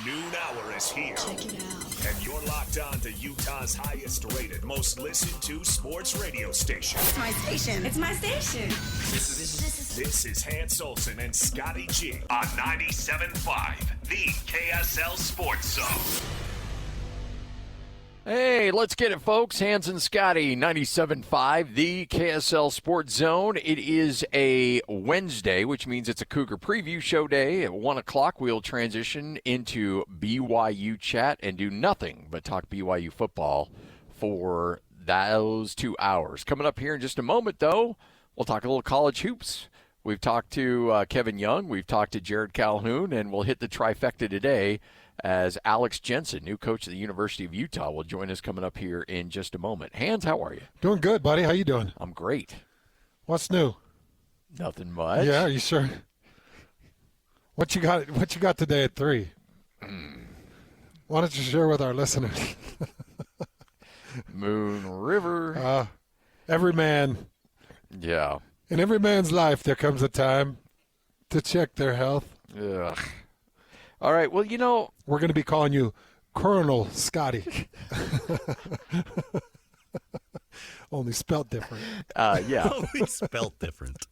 noon hour is here. Check it out. And you're locked on to Utah's highest rated, most listened to sports radio station. It's my station. It's my station. This is Hans Olsen and Scotty G on 97.5, the KSL Sports Zone. Hey, let's get it, folks. Hans and Scotty, 97.5, the KSL Sports Zone. It is a Wednesday, which means it's a Cougar preview show day. At 1 o'clock, we'll transition into BYU chat and do nothing but talk BYU football for those 2 hours. Coming up here in just a moment, though, we'll talk a little college hoops. We've talked to Kevin Young, we've talked to Jared Calhoun, and we'll hit the trifecta today as Alex Jensen, new coach of the University of Utah, will join us coming up here in just a moment. Hans, how are you? Doing good, buddy. How you doing? I'm great. What's new? Nothing much. Yeah, are you sure? What you got today at 3? Why don't you share with our listeners? Moon River. Every man. Yeah. In every man's life, there comes a time to check their health. Ugh. All right, well, you know. We're going to be calling you Colonel Scotty. Only spelled different. Yeah. Only spelled different.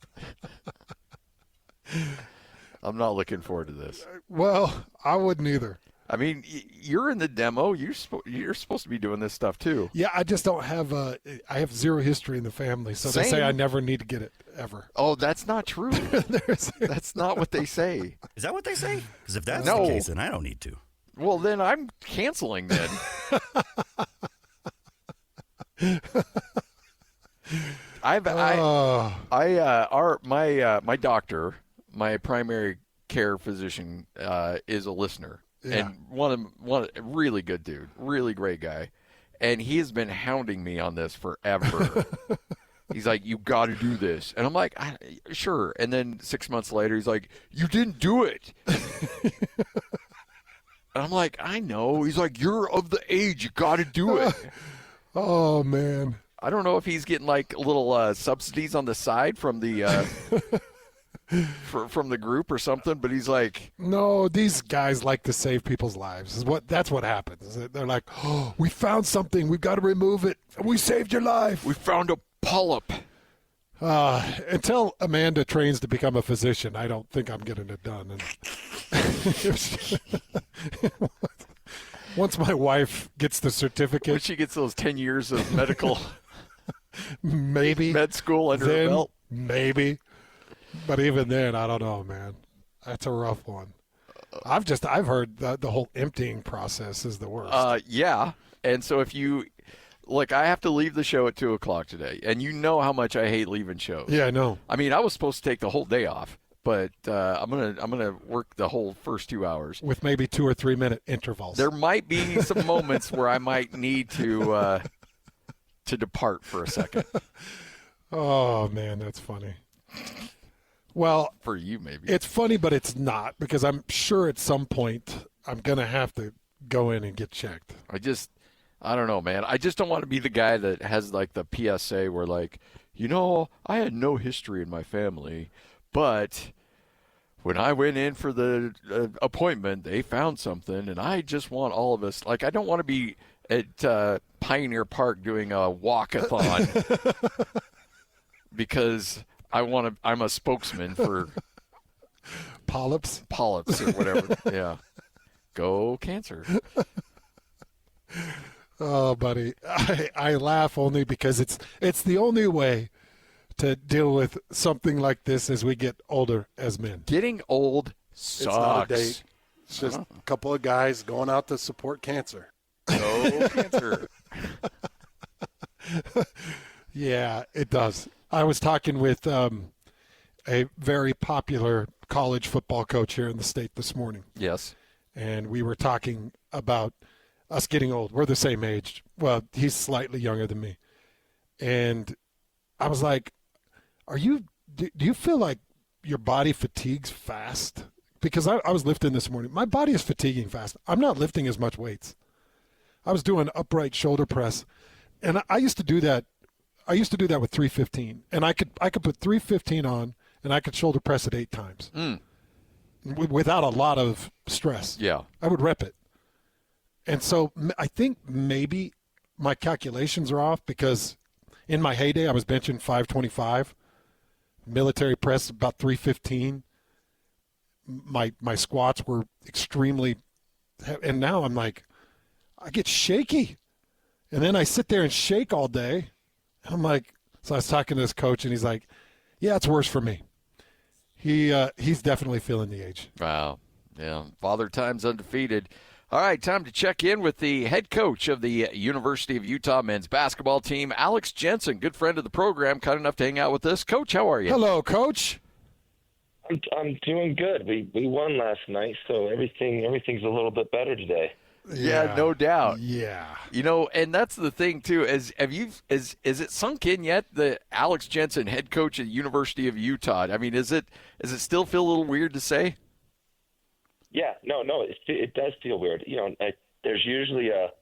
I'm not looking forward to this. Well, I wouldn't either. I mean, you're in the demo. You're supposed to be doing this stuff, too. Yeah, I just don't have I have zero history in the family, so they say I never need to get it, ever. Oh, that's not true. That's not what they say. Is that what they say? Because if that's No. the case, then I don't need to. Well, then I'm canceling then. My doctor, my primary care physician, is a listener. Yeah. And one really good dude, really great guy, and he has been hounding me on this forever. He's like, "You got to do this," and I'm like, "Sure." And then 6 months later, he's like, "You didn't do it." And I'm like, "I know." He's like, "You're of the age, you got to do it." Oh man. I don't know if he's getting like little subsidies on the side from the from the group or something, but he's like, no, these guys like to save people's lives. That's what happens. They're like, oh, we found something, we've got to remove it. We saved your life. "We found a polyp." Until Amanda trains to become a physician, I don't think I'm getting it done. And once my wife gets the certificate, When she gets those 10 years of medical maybe med school under her belt. Maybe. But even then, I don't know, man. That's a rough one. I've heard that the whole emptying process is the worst. Yeah. And so if you look, I have to leave the show at 2 o'clock today, and you know how much I hate leaving shows. Yeah, I know. I mean, I was supposed to take the whole day off, but I'm gonna work the whole first 2 hours With maybe 2 or 3 minute intervals. There might be some moments where I might need to depart for a second. Oh man, that's funny. Well, For you, maybe. it's funny, but it's not, because I'm sure at some point I'm gonna have to go in and get checked. I don't know, man. I just don't want to be the guy that has like the PSA where like, I had no history in my family, but when I went in for the appointment, they found something, and I just want all of us. Like, I don't want to be at Pioneer Park doing a walkathon because I'm a spokesman for Polyps? polyps or whatever. Yeah. Go cancer. Oh, buddy. I laugh only because it's the only way to deal with something like this as we get older as men. Getting old sucks. It's not a date. It's just a couple of guys going out to support cancer. Go cancer. Yeah, it does. I was talking with a very popular college football coach here in the state this morning. Yes. And we were talking about us getting old. We're the same age. Well, he's slightly younger than me. And I was like, do you feel like your body fatigues fast? Because I was lifting this morning. My body is fatiguing fast. I'm not lifting as much weights. I was doing upright shoulder press, and I used to do that. I used to do that with 315, and I could put 315 on, and I could shoulder press it 8 times. without a lot of stress. Yeah. I would rep it. And so I think maybe my calculations are off because in my heyday I was benching 525, military press about 315. My squats were extremely, and now I'm like, I get shaky. And then I sit there and shake all day. And I'm like, so I was talking to this coach and he's like, yeah, it's worse for me. He's definitely feeling the age. Wow. Yeah. Father Time's undefeated. All right, time to check in with the head coach of the University of Utah men's basketball team, Alex Jensen, good friend of the program, kind enough to hang out with us. Coach, how are you? Hello, Coach. I'm doing good. We won last night, so everything's a little bit better today. Yeah, no doubt. Yeah. You know, and that's the thing too. Is it sunk in yet? The Alex Jensen, head coach at the University of Utah. I mean, is it still feel a little weird to say? Yeah, no, it does feel weird. You know, there's usually a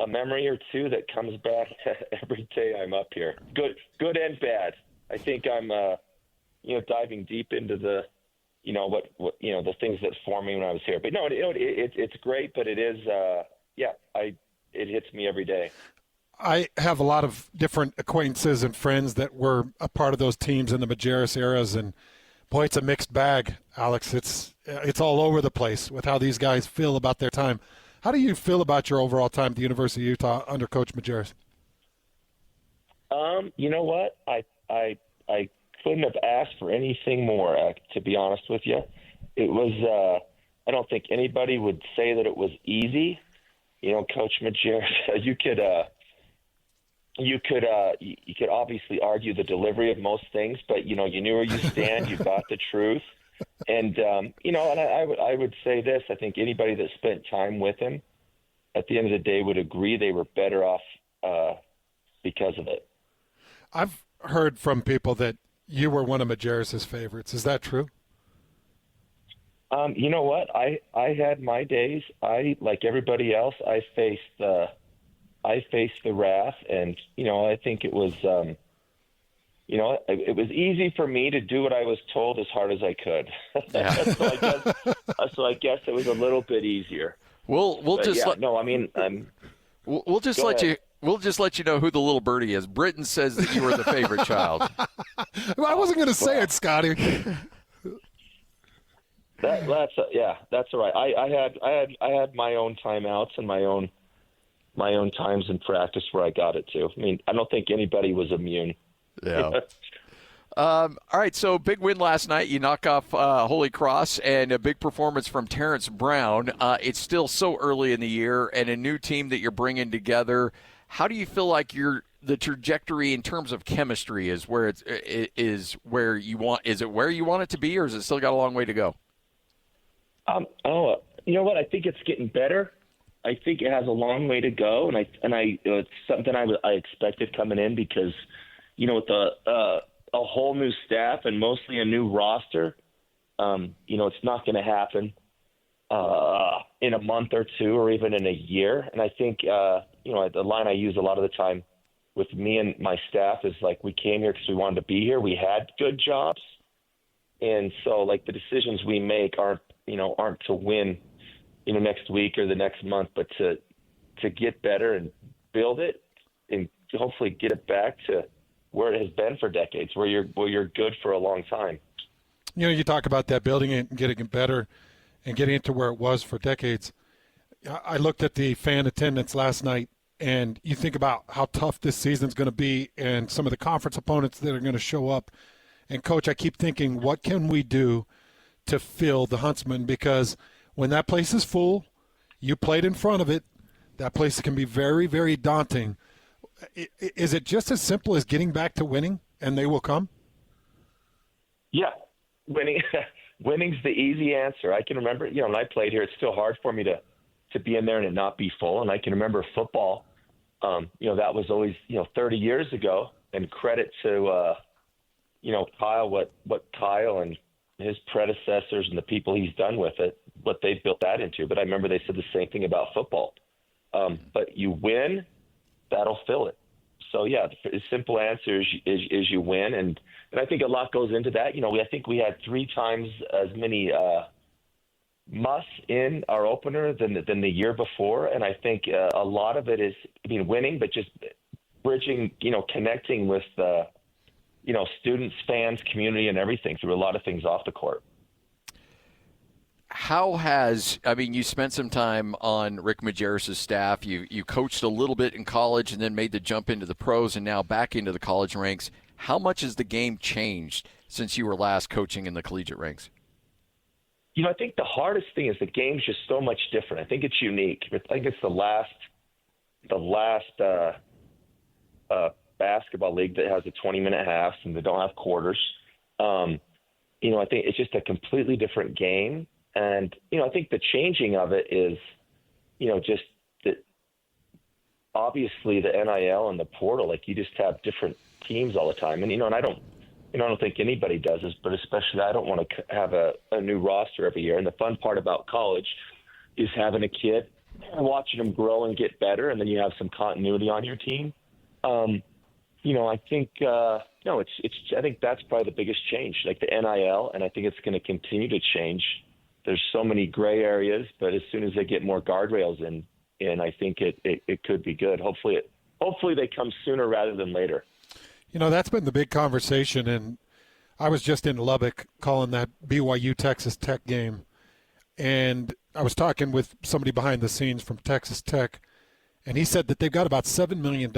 memory or two that comes back every day I'm up here. Good and bad. I think I'm diving deep into the what the things that formed me when I was here. But no, it's great, but it is it hits me every day. I have a lot of different acquaintances and friends that were a part of those teams in the Majerus eras, and boy, it's a mixed bag, Alex. It's all over the place with how these guys feel about their time. How do you feel about your overall time at the University of Utah under Coach Majerus? You know what? I couldn't have asked for anything more, to be honest with you. It was I don't think anybody would say that it was easy. You know, Coach Majerus, you could obviously argue the delivery of most things, but you knew where you stand, you got the truth. And and I would say this, I think anybody that spent time with him at the end of the day would agree they were better off because of it. I've heard from people that you were one of Majerus' favorites. Is that true? You know what? I had my days. Like everybody else, I faced the wrath, and I think it was it was easy for me to do what I was told as hard as I could. Yeah. so I guess it was a little bit easier. We'll just let you know who the little birdie is. Britton says that you were the favorite child. Well, I wasn't going to say it, Scotty. That's all right. I had my own timeouts and my own times in practice where I got it too. I mean, I don't think anybody was immune. Yeah. All right, so big win last night. You knock off Holy Cross, and a big performance from Terrence Brown. It's still so early in the year, and a new team that you're bringing together. How do you feel like the trajectory in terms of chemistry is where is where you want? Is it where you want it to be, or has it still got a long way to go? You know what? I think it's getting better. I think it has a long way to go, and it's something I expected coming in because, with a whole new staff and mostly a new roster, it's not going to happen in a month or two or even in a year. And I think, the line I use a lot of the time with me and my staff is like, we came here because we wanted to be here. We had good jobs. And so like the decisions we make aren't to win, next week or the next month, but to get better and build it and hopefully get it back to where it has been for decades, where you're good for a long time. You talk about that, building it and getting it better and getting it to where it was for decades. I looked at the fan attendance last night, and you think about how tough this season's going to be and some of the conference opponents that are going to show up. And, Coach, I keep thinking, what can we do to fill the Huntsman? Because when that place is full, you played in front of it, that place can be very, very daunting. Is it just as simple as getting back to winning, and they will come? Yeah, winning's the easy answer. I can remember, when I played here, it's still hard for me to be in there and it not be full. And I can remember football, that was always, 30 years ago. And credit to, Kyle, what Kyle and his predecessors and the people he's done with it, what they built that into. But I remember they said the same thing about football. But you win, that'll fill it. So, yeah, the simple answer is you win. And I think a lot goes into that. I think we had 3 times as many muss in our opener than the year before, and I think a lot of it is, winning, but just bridging, connecting with students, fans, community, and everything through a lot of things off the court. You spent some time on Rick Majerus' staff. You coached a little bit in college and then made the jump into the pros and now back into the college ranks. How much has the game changed since you were last coaching in the collegiate ranks? I think the hardest thing is the game's just so much different. I think it's unique. I think it's the last basketball league that has a 20-minute halves and they don't have quarters. I think it's just a completely different game. And, I think the changing of it is, just that obviously the NIL and the portal, like you just have different teams all the time. And, and I don't think anybody does this, but especially I don't want to have a new roster every year. And the fun part about college is having a kid, watching them grow and get better, and then you have some continuity on your team. I think I think that's probably the biggest change, like the NIL, and I think it's going to continue to change. There's so many gray areas, but as soon as they get more guardrails in, I think it could be good. Hopefully they come sooner rather than later. That's been the big conversation, and I was just in Lubbock calling that BYU Texas Tech game, and I was talking with somebody behind the scenes from Texas Tech, and he said that they've got about $7 million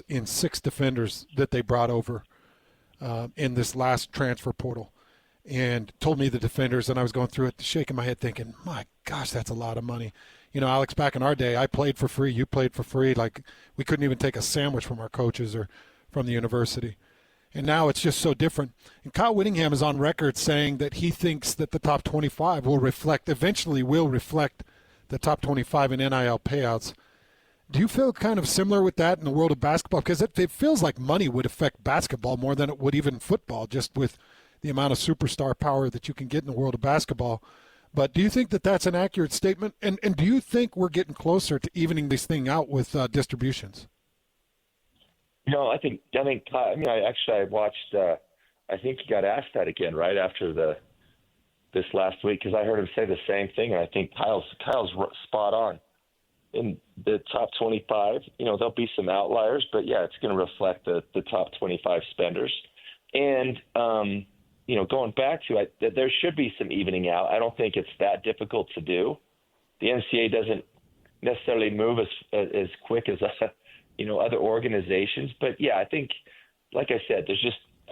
in 6 defenders that they brought over in this last transfer portal, and told me the defenders, and I was going through it, shaking my head thinking, my gosh, that's a lot of money. Alex, back in our day, I played for free, you played for free. Like, we couldn't even take a sandwich from our coaches or from the university. And now it's just so different. And Kyle Whittingham is on record saying that he thinks that the top 25 eventually will reflect the top 25 in NIL payouts. Do you feel kind of similar with that in the world of basketball? Because it feels like money would affect basketball more than it would even football, just with the amount of superstar power that you can get in the world of basketball. But do you think that that's an accurate statement? And do you think we're getting closer to evening this thing out with distributions? I think. I watched. I think he got asked that again right after this last week, because I heard him say the same thing, and I think Kyle's spot on. In the top 25, there'll be some outliers, but yeah, it's going to reflect the top 25 spenders. And going back to it, there should be some evening out. I don't think it's that difficult to do. The NCAA doesn't necessarily move as quick as other organizations. But yeah, I think, like I said,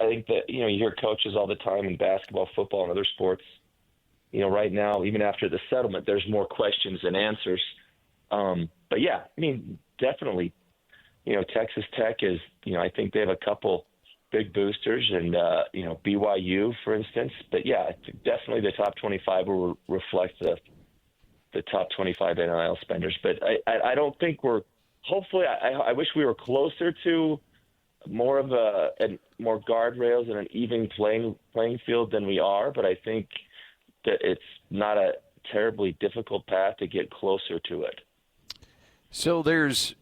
I think that, you hear coaches all the time in basketball, football, and other sports, right now, even after the settlement, there's more questions than answers. But yeah, definitely, Texas Tech is, I think they have a couple big boosters and, BYU, for instance. But yeah, definitely the top 25 will reflect the top 25 NIL spenders. But I don't think hopefully, I wish we were closer to more of more guardrails and an even playing field than we are. But I think that it's not a terribly difficult path to get closer to it. So there's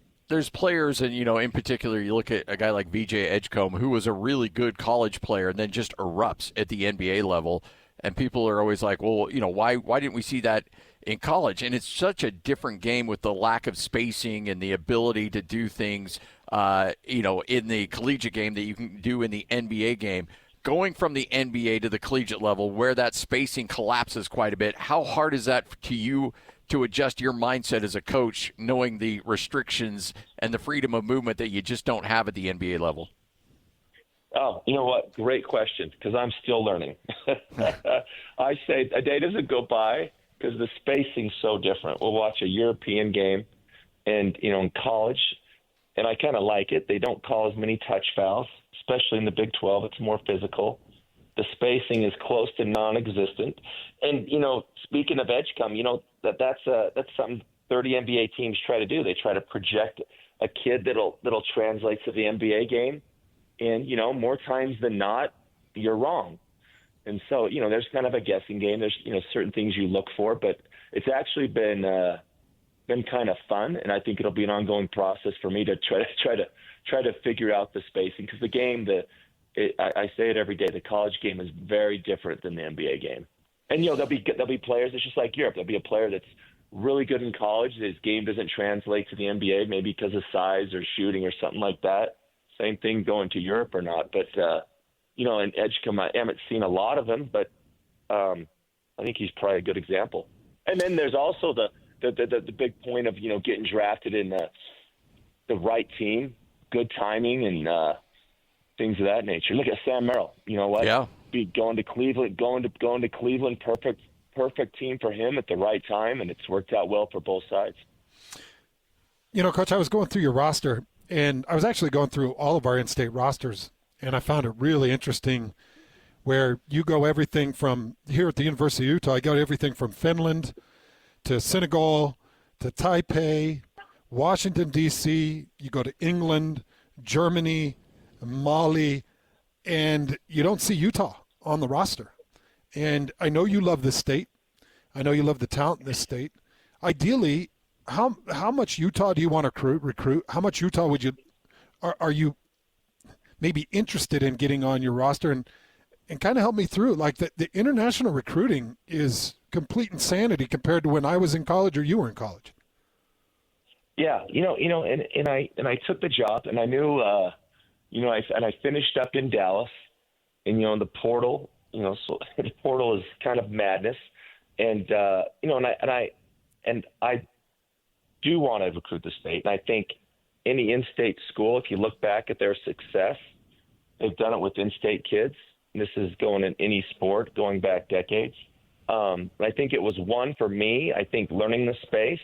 players, and in particular, you look at a guy like VJ Edgecombe, who was a really good college player and then just erupts at the NBA level. And people are always like, well, why didn't we see that in college? And it's such a different game with the lack of spacing and the ability to do things, in the collegiate game that you can do in the NBA game. Going from the NBA to the collegiate level, where that spacing collapses quite a bit, how hard is that to you to adjust your mindset as a coach, knowing the restrictions and the freedom of movement that you just don't have at the NBA level? Oh, you know what? Great question, because I'm still learning. I say a day doesn't go by because the spacing's so different. We'll watch a European game, and in college, and I kind of like it. They don't call as many touch fouls, especially in the Big 12. It's more physical. The spacing is close to non-existent. And speaking of Edgecombe, that's something 30 NBA teams try to do. They try to project a kid that'll translate to the NBA game. And, more times than not, you're wrong. And so, there's kind of a guessing game. There's, certain things you look for, but it's actually been kind of fun. And I think it'll be an ongoing process for me to try to figure out the spacing, because the game, I say it every day, the college game is very different than the NBA game. And there'll be players. It's just like Europe. There'll be a player that's really good in college. His game doesn't translate to the NBA, maybe because of size or shooting or something like that. Same thing going to Europe or not. But in Edgecombe, I haven't seen a lot of him, but I think he's probably a good example. And then there's also the big point of getting drafted in the right team, good timing, and things of that nature. Look at Sam Merrill. You know what? Yeah. Be going to Cleveland. Perfect team for him at the right time, and it's worked out well for both sides. Coach, I was going through your roster, and I was actually going through all of our in-state rosters, and I found it really interesting where you go everything from here at the University of Utah. I got everything from Finland to Senegal to Taipei, Washington, D.C. You go to England, Germany, Mali, and you don't see Utah on the roster. And I know you love this state. I know you love the talent in this state. Ideally, how much Utah do you want to recruit? How much Utah are you maybe interested in getting on your roster? And kind of help me through. Like the international recruiting is complete insanity compared to when I was in college or you were in college. Yeah, and I took the job, and I knew, I finished up in Dallas, and the portal. So the portal is kind of madness, and I do want to recruit the state, and I think any in-state school, if you look back at their success, they've done it with in-state kids. This is going in any sport, going back decades. I think it was one for me. I think learning the space,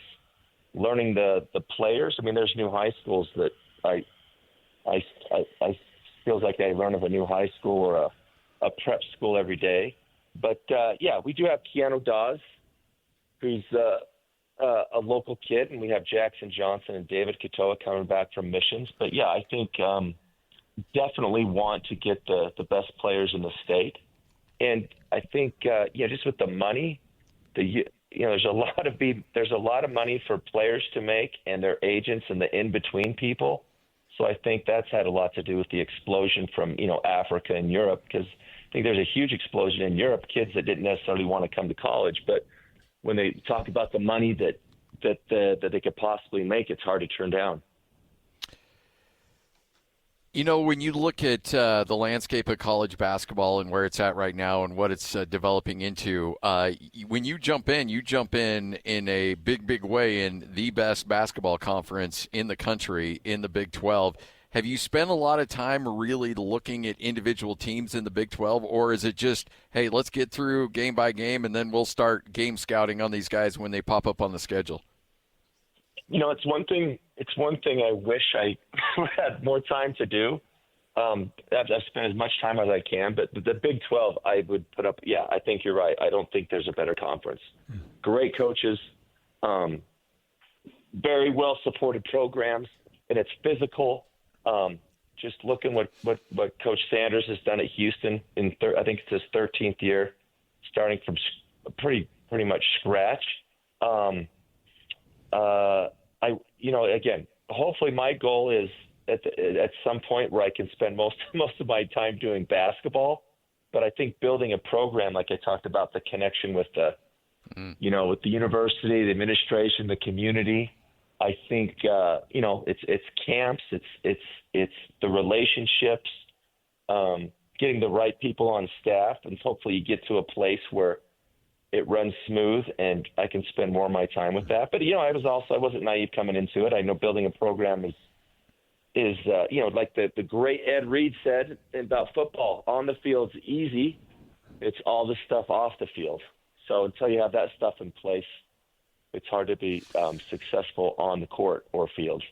learning the players. I mean, there's new high schools that I feels like I learn of a new high school or a prep school every day. But, we do have Keanu Dawes, who's a local kid, and we have Jackson Johnson and David Katoa coming back from missions. But, I think definitely want to get the best players in the state. And I think, just with the money, there's a lot of money for players to make and their agents and the in-between people. So I think that's had a lot to do with the explosion from, Africa and Europe, because I think there's a huge explosion in Europe, kids that didn't necessarily want to come to college. But when they talk about the money that they could possibly make, it's hard to turn down. When you look at the landscape of college basketball and where it's at right now and what it's developing into, when you jump in a big way in the best basketball conference in the country, in the Big 12. Have you spent a lot of time really looking at individual teams in the Big 12, or is it just, hey, let's get through game by game and then we'll start game scouting on these guys when they pop up on the schedule? It's one thing I wish I had more time to do. I've spent as much time as I can, but the Big 12, I would put up. Yeah, I think you're right. I don't think there's a better conference. Great coaches, very well supported programs, and it's physical. Just looking what Coach Sanders has done at Houston I think it's his 13th year, starting from pretty much scratch. Again, hopefully my goal is at some point where I can spend most of my time doing basketball. But I think building a program, like I talked about, the connection with with the university, the administration, the community. I think it's camps, it's the relationships, getting the right people on staff, and hopefully you get to a place where it runs smooth and I can spend more of my time with that. But I wasn't naive coming into it. I know building a program is like the great Ed Reed said about football, on the field's easy. It's all the stuff off the field. So until you have that stuff in place, it's hard to be successful on the court or field.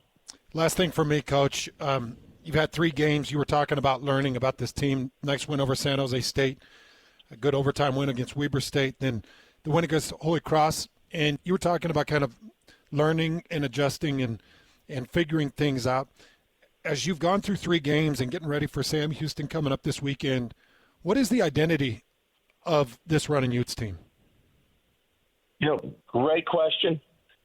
Last thing for me, Coach. You've had 3 games. You were talking about learning about this team. Nice win over San Jose State. A good overtime win against Weber State. Then the win against Holy Cross. And you were talking about kind of learning and adjusting and figuring things out. As you've gone through 3 games and getting ready for Sam Houston coming up this weekend, what is the identity of this Runnin Utes team? Great question.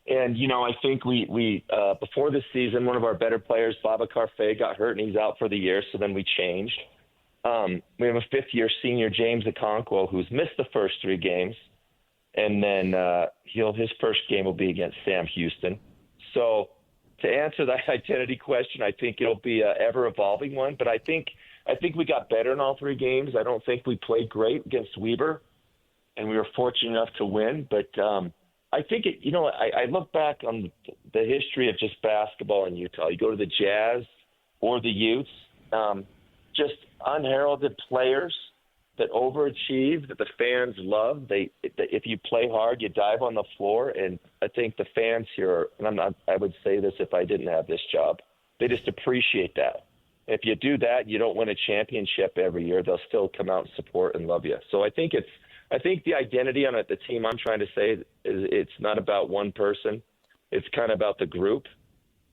And, I think we before this season, one of our better players, Babacar Faye, got hurt and he's out for the year. So then we changed. We have a fifth-year senior, James Okonkwo, who's missed the first 3 games. And then his first game will be against Sam Houston. So to answer that identity question, I think it'll be an ever-evolving one. But I think we got better in all 3 games. I don't think we played great against Weber, and we were fortunate enough to win. But I think I look back on the history of just basketball in Utah. You go to the Jazz or the Utes, just unheralded players that overachieve, that the fans love. If you play hard, you dive on the floor, and I think the fans here, I would say this if I didn't have this job, they just appreciate that. If you do that, you don't win a championship every year, they'll still come out and support and love you. So I think the identity on it, the team I'm trying to say, is it's not about one person. It's kind of about the group.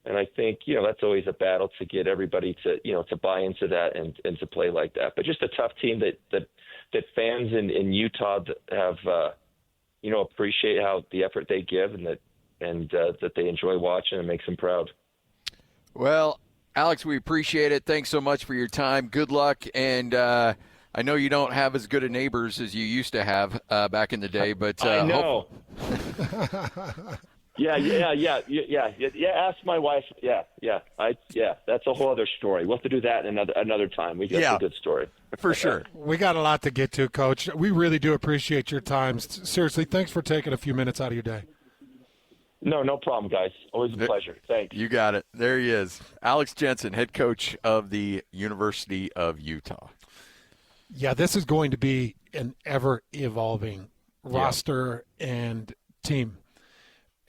And I think, that's always a battle to get everybody to buy into that and to play like that. But just a tough team that fans in Utah have, appreciate how the effort they give and that they enjoy watching and makes them proud. Well, Alex, we appreciate it. Thanks so much for your time. Good luck. And I know you don't have as good of neighbors as you used to have back in the day, but I know. Yeah. Ask my wife. Yeah. That's a whole other story. We'll have to do that another time. We got a good story for sure. We got a lot to get to, Coach. We really do appreciate your time. Seriously, thanks for taking a few minutes out of your day. No problem, guys. Always a pleasure. Thanks. You got it. There he is, Alex Jensen, head coach of the University of Utah. Yeah, this is going to be an ever-evolving roster and team.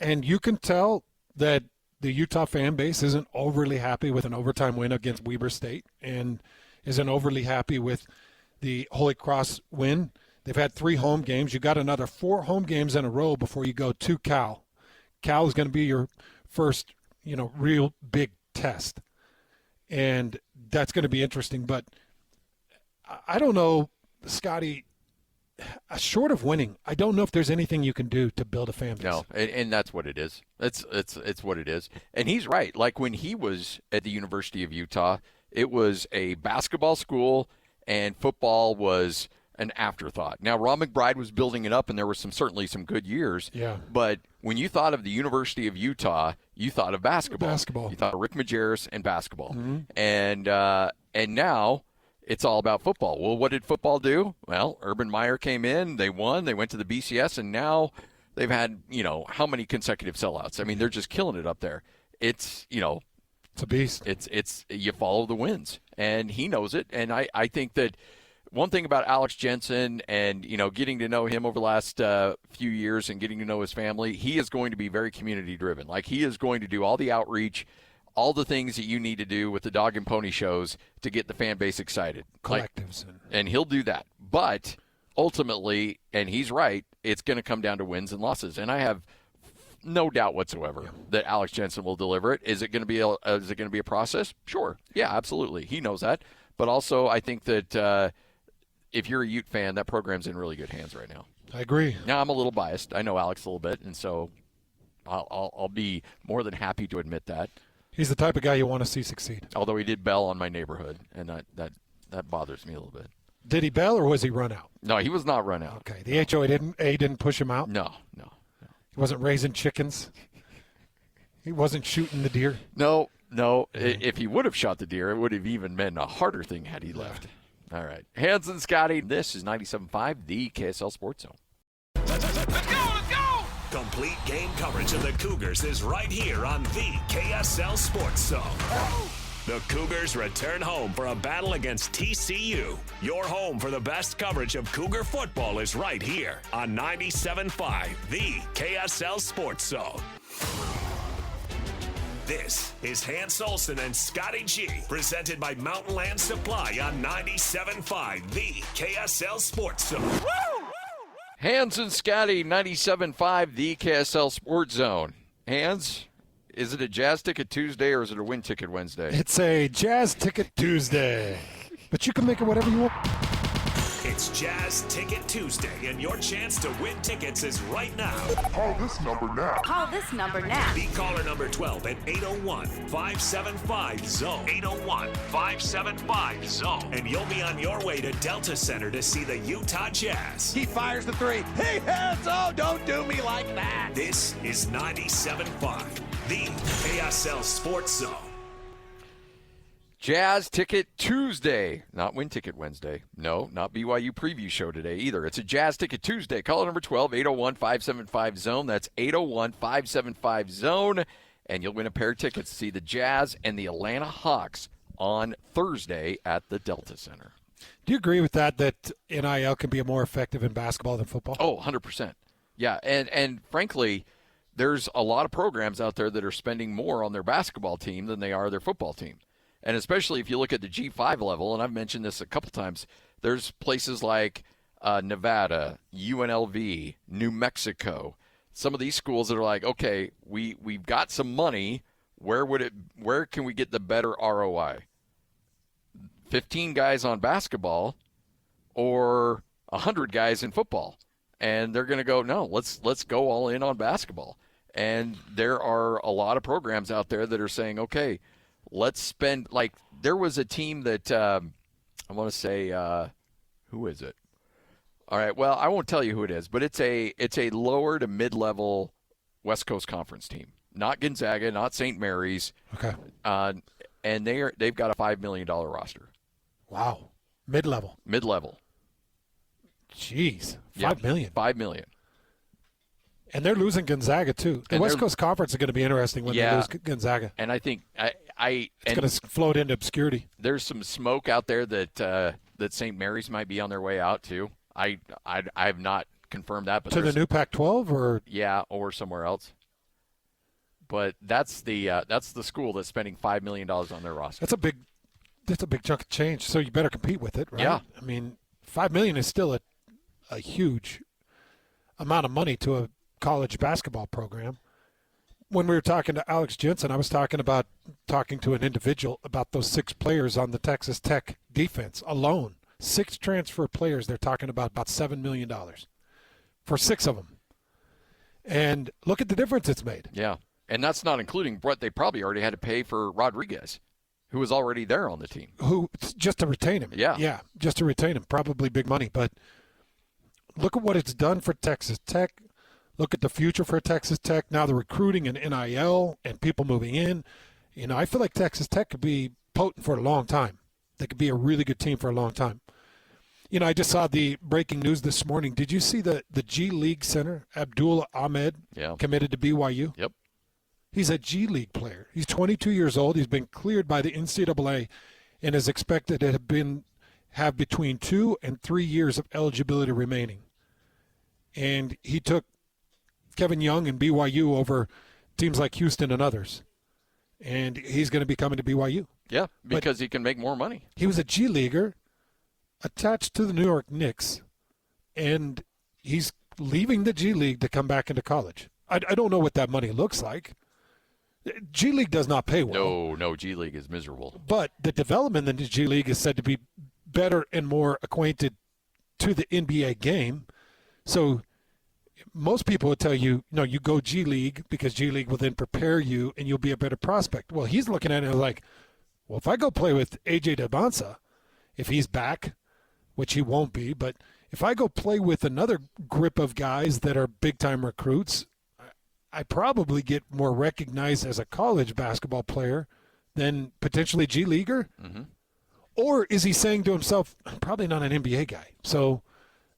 And you can tell that the Utah fan base isn't overly happy with an overtime win against Weber State and isn't overly happy with the Holy Cross win. They've had 3 home games. You got another 4 home games in a row before you go to Cal. Cal is going to be your first, real big test. And that's going to be interesting. But I don't know, Scotty, short of winning, I don't know if there's anything you can do to build a fan base. No, and that's what it is. It's what it is. And he's right. Like when he was at the University of Utah, it was a basketball school and football was an afterthought. Now, Ron McBride was building it up, and there were certainly some good years. Yeah. But when you thought of the University of Utah, you thought of basketball. Basketball. You thought of Rick Majerus and basketball. Mm-hmm. And now it's all about football. Well, what did football do? Well, Urban Meyer came in. They won. They went to the BCS, and now they've had, how many consecutive sellouts? I mean, they're just killing it up there. It's, it's a beast. It's you follow the wins, and he knows it. And I think that one thing about Alex Jensen and, getting to know him over the last few years and getting to know his family, he is going to be very community-driven. Like, he is going to do all the outreach, all the things that you need to do with the dog and pony shows to get the fan base excited. Collectives. And he'll do that. But ultimately, and he's right, it's going to come down to wins and losses. And I have no doubt whatsoever that Alex Jensen will deliver it. Is it going to be a process? Sure. Yeah, absolutely. He knows that. But also, I think that if you're a Ute fan, that program's in really good hands right now. I agree. Now, I'm a little biased. I know Alex a little bit, and so I'll be more than happy to admit that. He's the type of guy you want to see succeed. Although he did bail on my neighborhood, and that bothers me a little bit. Did he bail or was he run out? No, he was not run out. Okay. The HOA didn't push him out? No. He wasn't raising chickens? He wasn't shooting the deer? No. If he would have shot the deer, it would have even been a harder thing had he left. All right. Hans and Scotty, this is 97.5, the KSL Sports Zone. Let's go! Complete game coverage of the Cougars is right here on the KSL Sports Zone. The Cougars return home for a battle against TCU. Your home for the best coverage of Cougar football is right here on 97.5, the KSL Sports Zone. This is Hans Olsen and Scotty G, presented by Mountain Land Supply on 97.5, the KSL Sports Zone. Woo! Hans and Scotty, 97.5, the KSL Sports Zone. Hans, is it a Jazz Ticket Tuesday or is it a Win Ticket Wednesday? It's a Jazz Ticket Tuesday, but you can make it whatever you want. It's Jazz Ticket Tuesday, and your chance to win tickets is right now. Call this number now. Call this number now. Be caller number 12 at 801-575-ZONE. 801-575-ZONE. And you'll be on your way to Delta Center to see the Utah Jazz. He fires the three. He hits. Oh, don't do me like that. This is 97.5, the KSL Sports Zone. Jazz Ticket Tuesday, not Win Ticket Wednesday. No, not BYU Preview Show today either. It's a Jazz Ticket Tuesday. Call number 12, 801-575-ZONE. That's 801-575-ZONE. And you'll win a pair of tickets to see the Jazz and the Atlanta Hawks on Thursday at the Delta Center. Do you agree with that NIL can be more effective in basketball than football? Oh, 100%. Yeah, and frankly, there's a lot of programs out there that are spending more on their basketball team than they are their football team. And especially if you look at the G5 level, and I've mentioned this a couple times, there's places like Nevada, UNLV, New Mexico, some of these schools that are like, okay, we've got some money. Where can we get the better ROI? 15 guys on basketball or 100 guys in football. And they're going to go, no, let's go all in on basketball. And there are a lot of programs out there that are saying, okay, let's spend, like, there was a team that I want to say, who is it? All right, well, I won't tell you who it is, but it's a lower to mid-level West Coast Conference team. Not Gonzaga, not St. Mary's. Okay. And they've got a $5 million roster. Wow. Mid-level. Mid-level. Jeez. $5 million. $5 million. And they're losing Gonzaga, too. The West Coast Conference is going to be interesting when they lose Gonzaga. And I think it's going to float into obscurity. There's some smoke out there that St. Mary's might be on their way out, too. I have not confirmed that. But to the new Pac-12? Or or somewhere else. But that's the school that's spending $5 million on their roster. That's a big chunk of change, so you better compete with it, right? Yeah. I mean, $5 million is still a huge amount of money to a college basketball program. When we were talking to Alex Jensen, I was talking to an individual about those 6 players on the Texas Tech defense alone. 6 transfer players, they're talking about $7 million for 6 of them. And look at the difference it's made. Yeah, and that's not including what they probably already had to pay for Rodriguez, who was already there on the team. Just to retain him. Yeah, just to retain him. Probably big money. But look at what it's done for Texas Tech. Look at the future for Texas Tech. Now the recruiting and NIL and people moving in. You know, I feel like Texas Tech could be potent for a long time. They could be a really good team for a long time. You know, I just saw the breaking news this morning. Did you see the G League center, Abdul Ahmed, committed to BYU? Yep. He's a G League player. He's 22 years old. He's been cleared by the NCAA and is expected to have between 2 and 3 years of eligibility remaining. And he took Kevin Young and BYU over teams like Houston and others. And he's going to be coming to BYU. Yeah, because he can make more money. He was a G Leaguer attached to the New York Knicks, and he's leaving the G League to come back into college. I don't know what that money looks like. G League does not pay well. No, G League is miserable. But the development in the G League is said to be better and more acquainted to the NBA game. So most people would tell you, no, you go G League because G League will then prepare you and you'll be a better prospect. Well, he's looking at it like, well, if I go play with A.J. DeBonsa, if he's back, which he won't be, but if I go play with another grip of guys that are big-time recruits, I probably get more recognized as a college basketball player than potentially G Leaguer. Mm-hmm. Or is he saying to himself, I'm probably not an NBA guy, so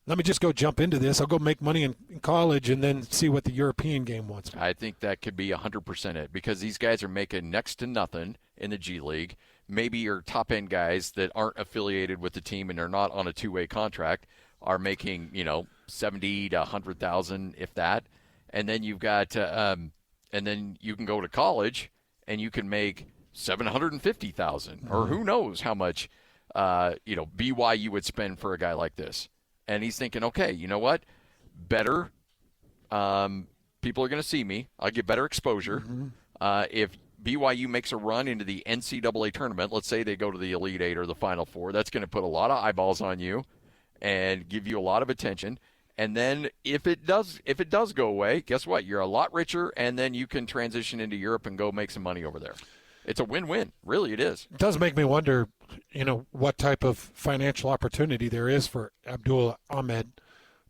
let me just go jump into this. I'll go make money in college and then see what the European game wants me. I think that could be 100% it, because these guys are making next to nothing in the G League. Maybe your top-end guys that aren't affiliated with the team and are not on a two-way contract are making, $70,000 to $100,000, if that. And then you've got, and then you can go to college and you can make $750,000, or who knows how much, BYU would spend for a guy like this. And he's thinking, okay, you know what? Better. People are going to see me. I'll get better exposure. Mm-hmm. If BYU makes a run into the NCAA tournament, let's say they go to the Elite Eight or the Final Four, that's going to put a lot of eyeballs on you. and give you a lot of attention. And then if it does go away, guess what? You're a lot richer, and then you can transition into Europe and go make some money over there. It's a win-win. Really, it is. It does make me wonder, what type of financial opportunity there is for Abdul Ahmed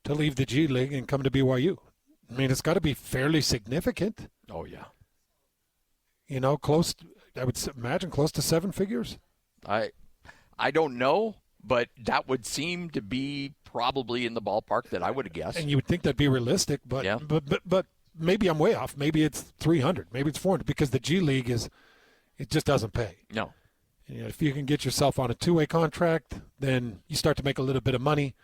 to leave the G League and come to BYU. I mean, it's got to be fairly significant. Oh, yeah. Close, I would imagine close to 7 figures. I don't know, but that would seem to be probably in the ballpark that I would have guessed. And you would think that'd be realistic, but yeah. but maybe I'm way off. Maybe it's 300, maybe it's 400, because the G League it just doesn't pay. No. If you can get yourself on a 2-way contract, then you start to make a little bit of money,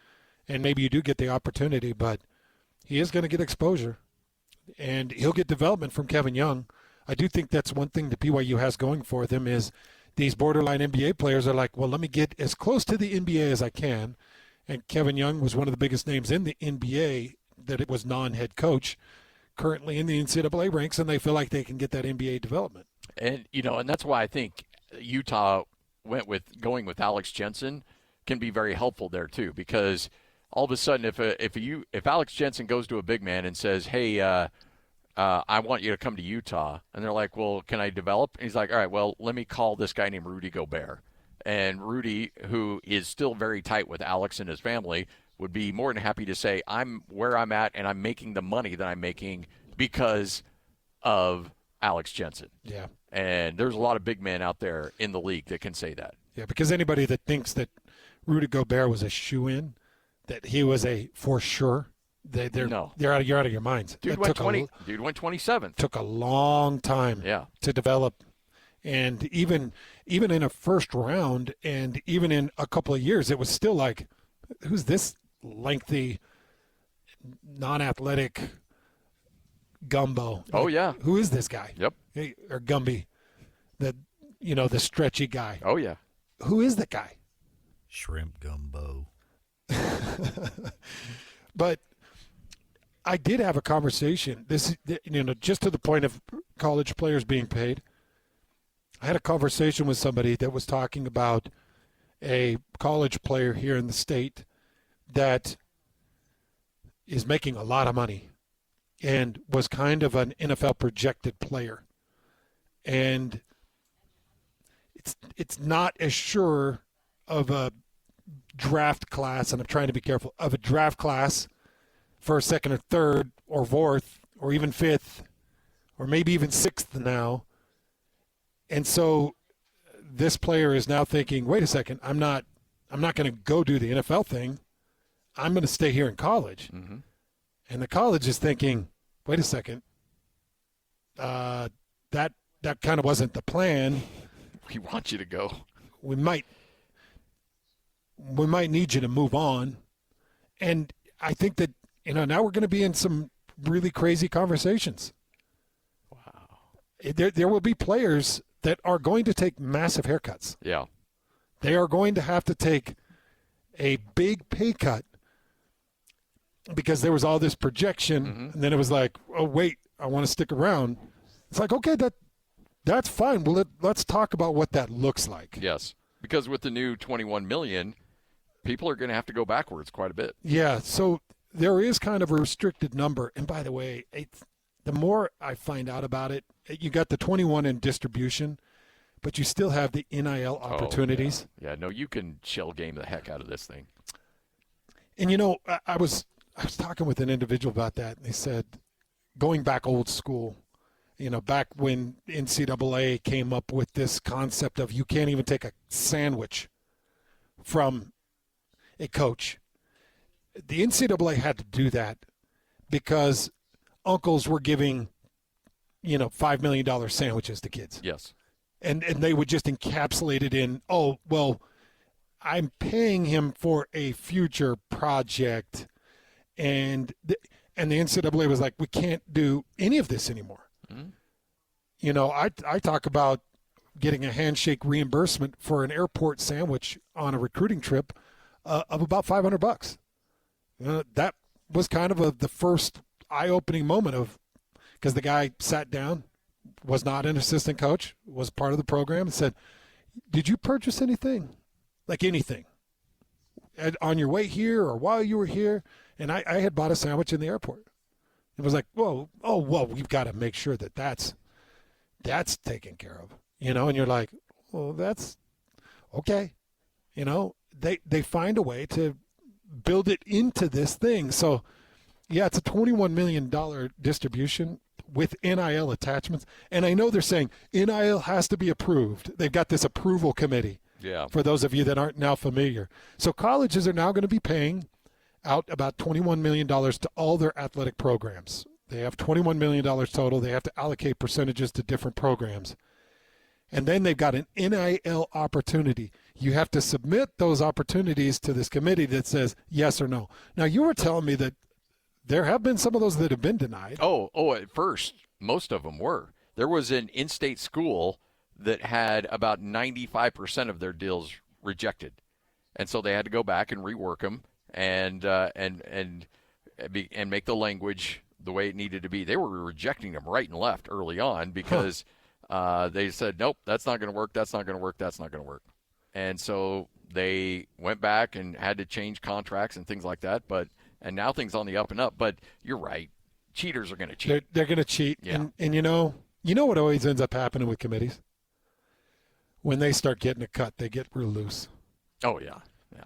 and maybe you do get the opportunity, but he is going to get exposure, and he'll get development from Kevin Young. I do think that's one thing that BYU has going for them is these borderline NBA players are like, well, let me get as close to the NBA as I can. And Kevin Young was one of the biggest names in the NBA that it was non-head coach, currently in the NCAA ranks, and they feel like they can get that NBA development. And, and that's why I think Utah going with Alex Jensen can be very helpful there too, because all of a sudden if Alex Jensen goes to a big man and says, hey, I want you to come to Utah, and they're like, well, can I develop? And he's like, all right, well, let me call this guy named Rudy Gobert. And Rudy, who is still very tight with Alex and his family, would be more than happy to say, I'm where I'm at and I'm making the money that I'm making because of Alex Jensen. Yeah. And there's a lot of big men out there in the league that can say that. Yeah, because anybody that thinks that Rudy Gobert was a shoo-in, that he was a for sure, you're out of your minds. Dude went 27th. Took a long time to develop. And even in a first round and even in a couple of years, it was still like, who's this lengthy, non-athletic gumbo? Oh, yeah. Who is this guy? Yep. Or Gumby, the stretchy guy. Oh, yeah. Who is that guy? Shrimp gumbo. But I did have a conversation. This, just to the point of college players being paid. I had a conversation with somebody that was talking about a college player here in the state that is making a lot of money and was kind of an NFL projected player. And it's not as sure of a draft class, and I'm trying to be careful, of a draft class for second or third or fourth or even fifth or maybe even sixth now. And so this player is now thinking, wait a second, I'm not going to go do the NFL thing. I'm going to stay here in college. Mm-hmm. And the college is thinking, wait a second, that kind of wasn't the plan. We want you to go. We might need you to move on. And I think that, now we're going to be in some really crazy conversations. Wow. There will be players that are going to take massive haircuts. Yeah. They are going to have to take a big pay cut because there was all this projection, and then it was like, oh, wait, I want to stick around. It's like, okay, that's fine. Well, let's talk about what that looks like. Yes, because with the new $21 million, people are going to have to go backwards quite a bit. Yeah, so there is kind of a restricted number. And by the way, the more I find out about it, you got the 21 in distribution, but you still have the NIL opportunities. Oh, yeah, no, you can shell game the heck out of this thing. And, I was talking with an individual about that, and they said, going back old school, back when NCAA came up with this concept of you can't even take a sandwich from a coach. The NCAA had to do that because uncles were giving, $5 million sandwiches to kids. Yes. And they would just encapsulate it in, oh, well, I'm paying him for a future project. And the NCAA was like, we can't do any of this anymore. Mm-hmm. I talk about getting a handshake reimbursement for an airport sandwich on a recruiting trip of about $500. That was kind of the first eye-opening moment because the guy sat down, was not an assistant coach, was part of the program, and said, did you purchase anything? Like anything? on your way here or while you were here, and I had bought a sandwich in the airport. It was like, whoa, we've got to make sure that's taken care of, and you're like, well, that's okay. They find a way to build it into this thing. So, yeah, it's a $21 million distribution with NIL attachments. And I know they're saying NIL has to be approved. They've got this approval committee. Yeah. For those of you that aren't now familiar. So colleges are now going to be paying out about $21 million to all their athletic programs. They have $21 million total. They have to allocate percentages to different programs. And then they've got an NIL opportunity. You have to submit those opportunities to this committee that says yes or no. Now, you were telling me that there have been some of those that have been denied. Oh, at first, most of them were. There was an in-state school that had about 95% of their deals rejected. And so they had to go back and rework them and make the language the way it needed to be. They were rejecting them right and left early on because they said, nope, that's not going to work, that's not going to work, that's not going to work. And so they went back and had to change contracts and things like that. And now things on the up and up. But you're right. Cheaters are going to cheat. They're going to cheat. Yeah. And you know what always ends up happening with committees? When they start getting a cut, they get real loose. Oh, yeah. Yeah.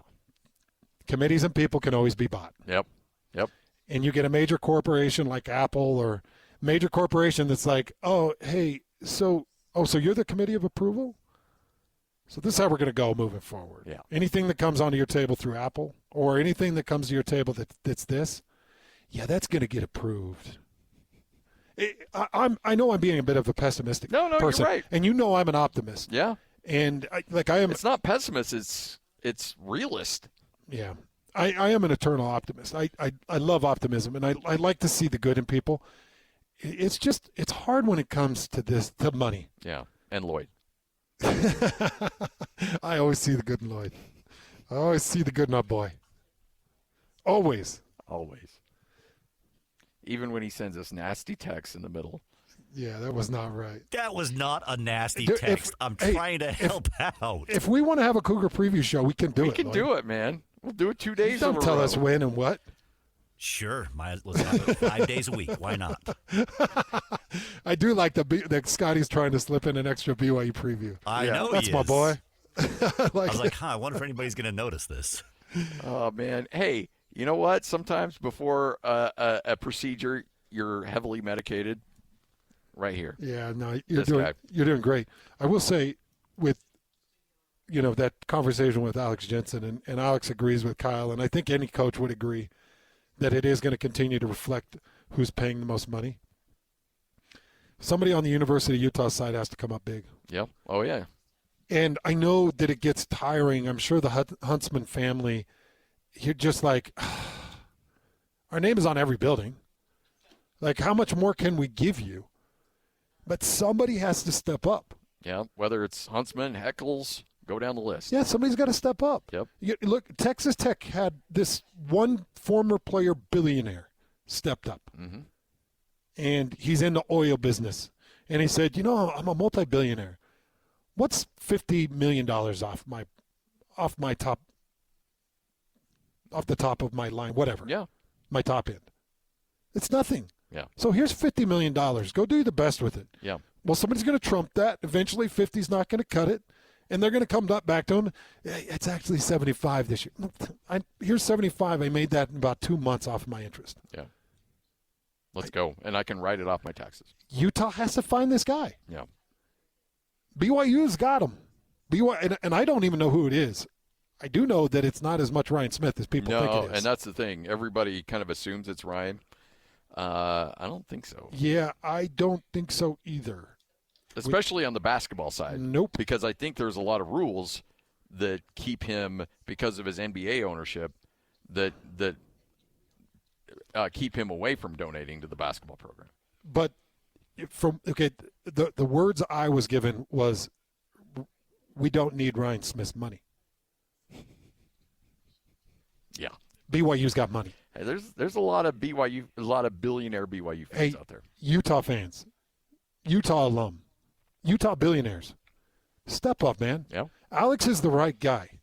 Committees and people can always be bought. Yep. And you get a major corporation like Apple or major corporation that's like, oh, hey, so you're the committee of approval? So this is how we're going to go moving forward. Yeah. Anything that comes onto your table through Apple or anything that comes to your table that's this, yeah, that's going to get approved. I know I'm being a bit of a pessimistic person. You're right. And I'm an optimist. Yeah. And I am. It's not pessimist. It's realist. Yeah. I am an eternal optimist. I love optimism, and I like to see the good in people. It's hard when it comes to money. Yeah. And Lloyd. I always see the good in Lloyd. I always see the good in our boy. Always. Even when he sends us nasty texts in the middle. Yeah, that was not right. That was not a nasty text. I'm trying to help out. If we want to have a Cougar preview show, we can do it. We can do it, man. We'll do it 2 days. Don't tell us when and what. Sure. Let's have it 5 days a week. Why not? I do like that Scotty's trying to slip in an extra BYU preview. I know that's he my is. boy. I was like, I wonder if anybody's going to notice this. Oh, man. Hey, you know what? Sometimes before a procedure, you're heavily medicated. Right here. Yeah, no, you're doing great. I will say with that conversation with Alex Jensen, and Alex agrees with Kyle, and I think any coach would agree that it is going to continue to reflect who's paying the most money. Somebody on the University of Utah side has to come up big. Yep. Oh, yeah. And I know that it gets tiring. I'm sure the Huntsman family, you're just like, our name is on every building. Like, how much more can we give you? But somebody has to step up. Yeah, whether it's Huntsman, Heckles, go down the list. Yeah, somebody's got to step up. Yep. Look, Texas Tech had this one former player billionaire stepped up. Mm-hmm. And he's in the oil business. And he said, I'm a multi-billionaire. What's $50 million off the top of my line, whatever. Yeah. My top end. It's nothing. Yeah. So here's $50 million. Go do the best with it. Yeah. Well, somebody's going to trump that. Eventually, 50's not going to cut it. And they're going to come back to him. It's actually 75 this year. Here's 75. I made that in about 2 months off of my interest. Yeah. Let's go. And I can write it off my taxes. Utah has to find this guy. Yeah. BYU's got him. And I don't even know who it is. I do know that it's not as much Ryan Smith as people think it is. And that's the thing. Everybody kind of assumes it's Ryan. I don't think so. Yeah, I don't think so either. Especially on the basketball side. Nope. Because I think there's a lot of rules that keep him, because of his NBA ownership, that keep him away from donating to the basketball program. But the words I was given was, we don't need Ryan Smith's money. Yeah. BYU's got money. Hey, there's a lot of billionaire BYU fans out there. Utah fans, Utah alum, Utah billionaires, step up, man. Yeah. Alex is the right guy.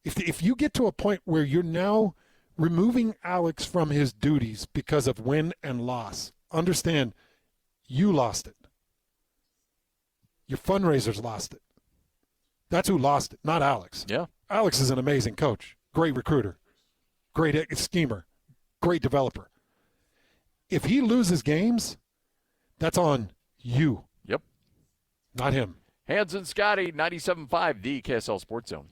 If you get to a point where you're now removing Alex from his duties because of win and loss, understand you lost it. Your fundraisers lost it. That's who lost it, not Alex. Yeah. Alex is an amazing coach, great recruiter, great schemer, great developer. If he loses games, that's on you. Yep. Not him. Hans and Scotty, 97.5, the KSL Sports Zone.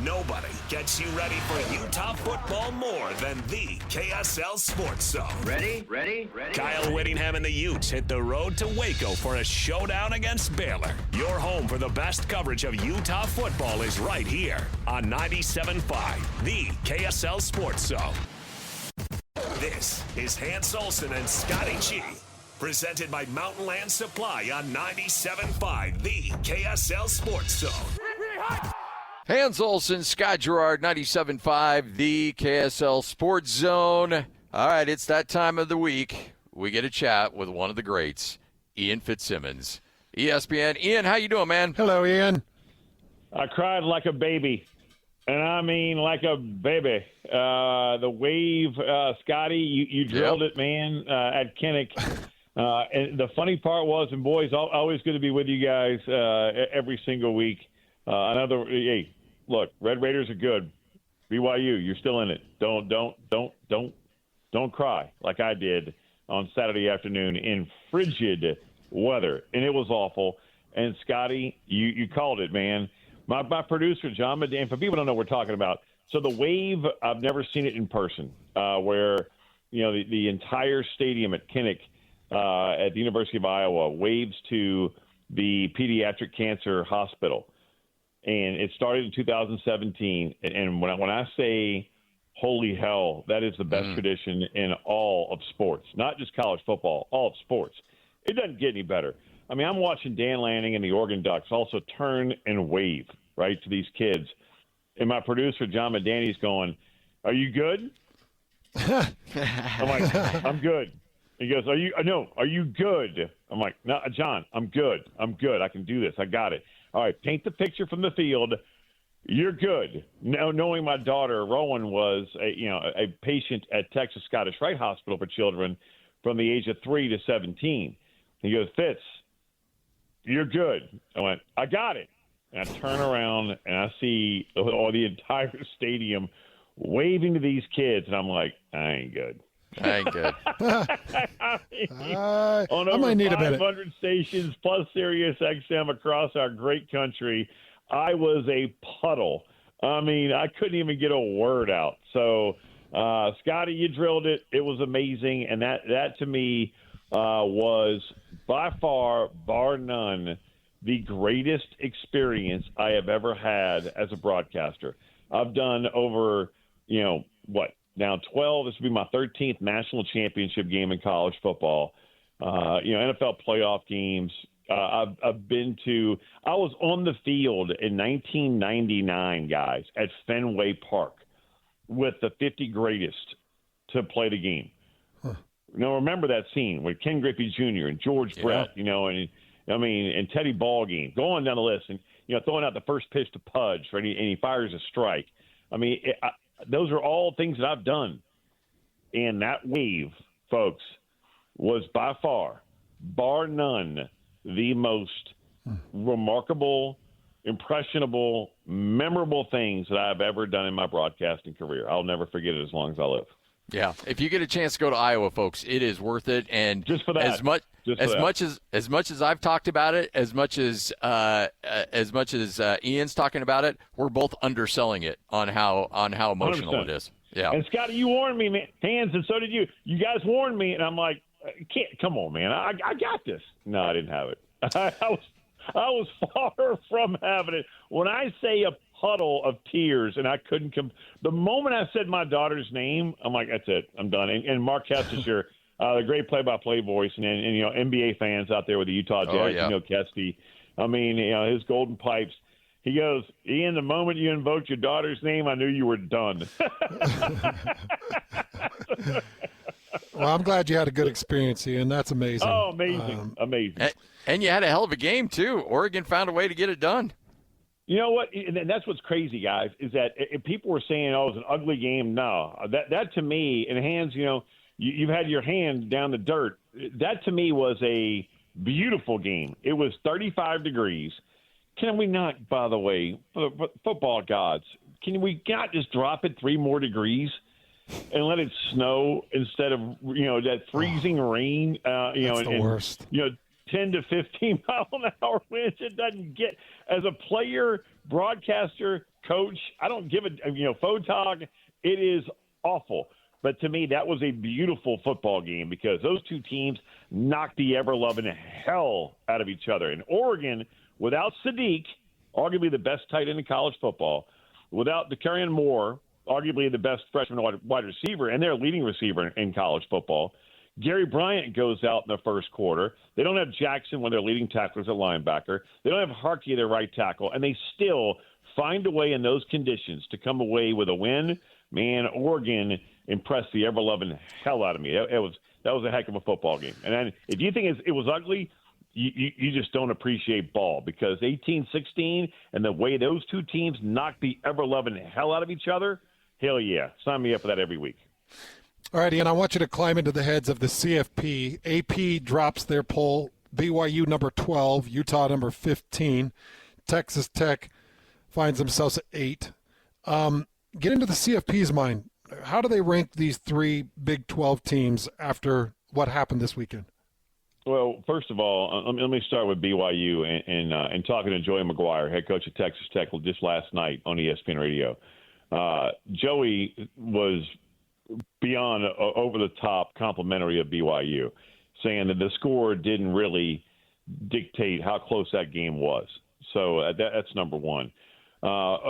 Nobody gets you ready for Utah football more than the KSL Sports Zone. Ready? Kyle Whittingham and the Utes hit the road to Waco for a showdown against Baylor. Your home for the best coverage of Utah football is right here on 97.5, the KSL Sports Zone. This is Hans Olsen and Scotty G, presented by Mountain Land Supply on 97.5, the KSL Sports Zone. Hans Olsen, Scott Gerard, 97.5, the KSL Sports Zone. All right, it's that time of the week. We get a chat with one of the greats, Ian Fitzsimmons. ESPN. Ian, how you doing, man? Hello, Ian. I cried like a baby, and I mean like a baby. The wave, Scotty, you drilled it, man, at Kinnick. And the funny part was, and boys, always good to be with you guys every single week. Hey, look, Red Raiders are good. BYU, you're still in it. Don't cry like I did on Saturday afternoon in frigid weather, and it was awful. And Scotty, you called it, man. My producer John Medan. For people who don't know what we're talking about, so the wave, I've never seen it in person, where the entire stadium at Kinnick at the University of Iowa waves to the Pediatric Cancer Hospital. And it started in 2017. And when I say, holy hell, that is the best tradition in all of sports, not just college football, all of sports. It doesn't get any better. I mean, I'm watching Dan Lanning and the Oregon Ducks also turn and wave, right, to these kids. And my producer, John Medani's going, "Are you good?" I'm like, "I'm good." He goes, are you good? I'm like, "No, John, I'm good. I can do this. I got it." All right, paint the picture from the field. You're good. Now, knowing my daughter, Rowan, was a patient at Texas Scottish Rite Hospital for children from the age of 3 to 17. He goes, "Fitz, you're good." I went, "I got it." And I turn around, and I see the entire stadium waving to these kids, and I'm like, I ain't good. I might need a minute. 500 stations plus Sirius XM across our great country, I was a puddle. I mean, I couldn't even get a word out. So, Scotty, you drilled it. It was amazing, and that to me was by far, bar none, the greatest experience I have ever had as a broadcaster. I've done over, now 12. This will be my 13th national championship game in college football. NFL playoff games. I've been to. I was on the field in 1999, guys, at Fenway Park with the 50 greatest to play the game. Huh. Remember that scene with Ken Griffey Jr. and George Brett, and Teddy Ballgame, going down the list and throwing out the first pitch to Pudge, and he fires a strike. I mean. Those are all things that I've done. And that wave, folks, was by far, bar none, the most remarkable, impressionable, memorable things that I've ever done in my broadcasting career. I'll never forget it as long as I live. Yeah, if you get a chance to go to Iowa, folks, it is worth it. And just for that, as much as I've talked about it, as much as Ian's talking about it, we're both underselling it on how emotional 100%. It is. Yeah. And Scotty, you warned me, man, Hans, and so did you. You guys warned me, and I'm like, come on, man, I got this. No, I didn't have it. I was far from having it. When I say a puddle of tears, and I couldn't the moment I said my daughter's name, I'm like, that's it, I'm done. And Mark Kestisher, the great play-by-play voice, and NBA fans out there with the Utah Jazz, Kesty. I mean, his golden pipes. He goes, Ian, the moment you invoked your daughter's name, I knew you were done. Well, I'm glad you had a good experience, Ian. That's amazing. Oh, amazing. Amazing. And you had a hell of a game, too. Oregon found a way to get it done. You know what? And that's what's crazy, guys, is that if people were saying, "Oh, it was an ugly game." No, that to me, and hands, you've had your hand down the dirt. That to me was a beautiful game. It was 35 degrees. Can we not, by the way, football gods, can we not just drop it 3 more degrees and let it snow instead of that freezing rain? That's the worst. 10 to 15 mile an hour winds. It doesn't get, as a player, broadcaster, coach, I don't give it, photog, it is awful. But to me, that was a beautiful football game because those two teams knocked the ever-loving hell out of each other. And Oregon, without Sadiq, arguably the best tight end in college football, without DeCarrion Moore, arguably the best freshman wide receiver and their leading receiver in college football, Gary Bryant goes out in the first quarter. They don't have Jackson when they're leading tacklers at linebacker. They don't have Harkey, their right tackle, and they still find a way in those conditions to come away with a win. Man, Oregon impressed the ever-loving hell out of me. That was a heck of a football game. And then if you think it was ugly, you just don't appreciate ball because 18-16 and the way those two teams knocked the ever-loving hell out of each other, hell yeah. Sign me up for that every week. All right, Ian, I want you to climb into the heads of the CFP. AP drops their poll. BYU number 12, Utah number 15. Texas Tech finds themselves at 8. Get into the CFP's mind. How do they rank these 3 Big 12 teams after what happened this weekend? Well, first of all, let me start with BYU and talking to Joey McGuire, head coach of Texas Tech, just last night on ESPN Radio. Joey was beyond over-the-top complimentary of BYU, saying that the score didn't really dictate how close that game was. So that's number one.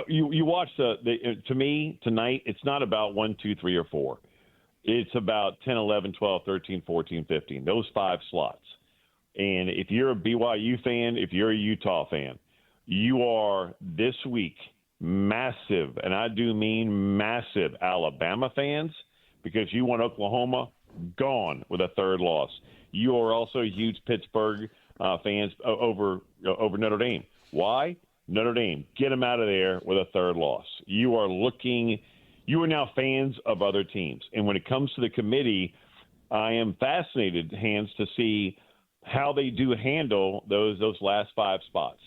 You watch to me, tonight, it's not about 1, 2, 3, or 4. It's about 10, 11, 12, 13, 14, 15, those 5 slots. And if you're a BYU fan, if you're a Utah fan, you are this week massive, and I do mean massive, Alabama fans, because you want Oklahoma gone with a 3rd loss. You are also huge Pittsburgh fans over Notre Dame. Why? Notre Dame, get them out of there with a 3rd loss. You are now fans of other teams. And when it comes to the committee, I am fascinated, Hans, to see how they do handle those last 5 spots.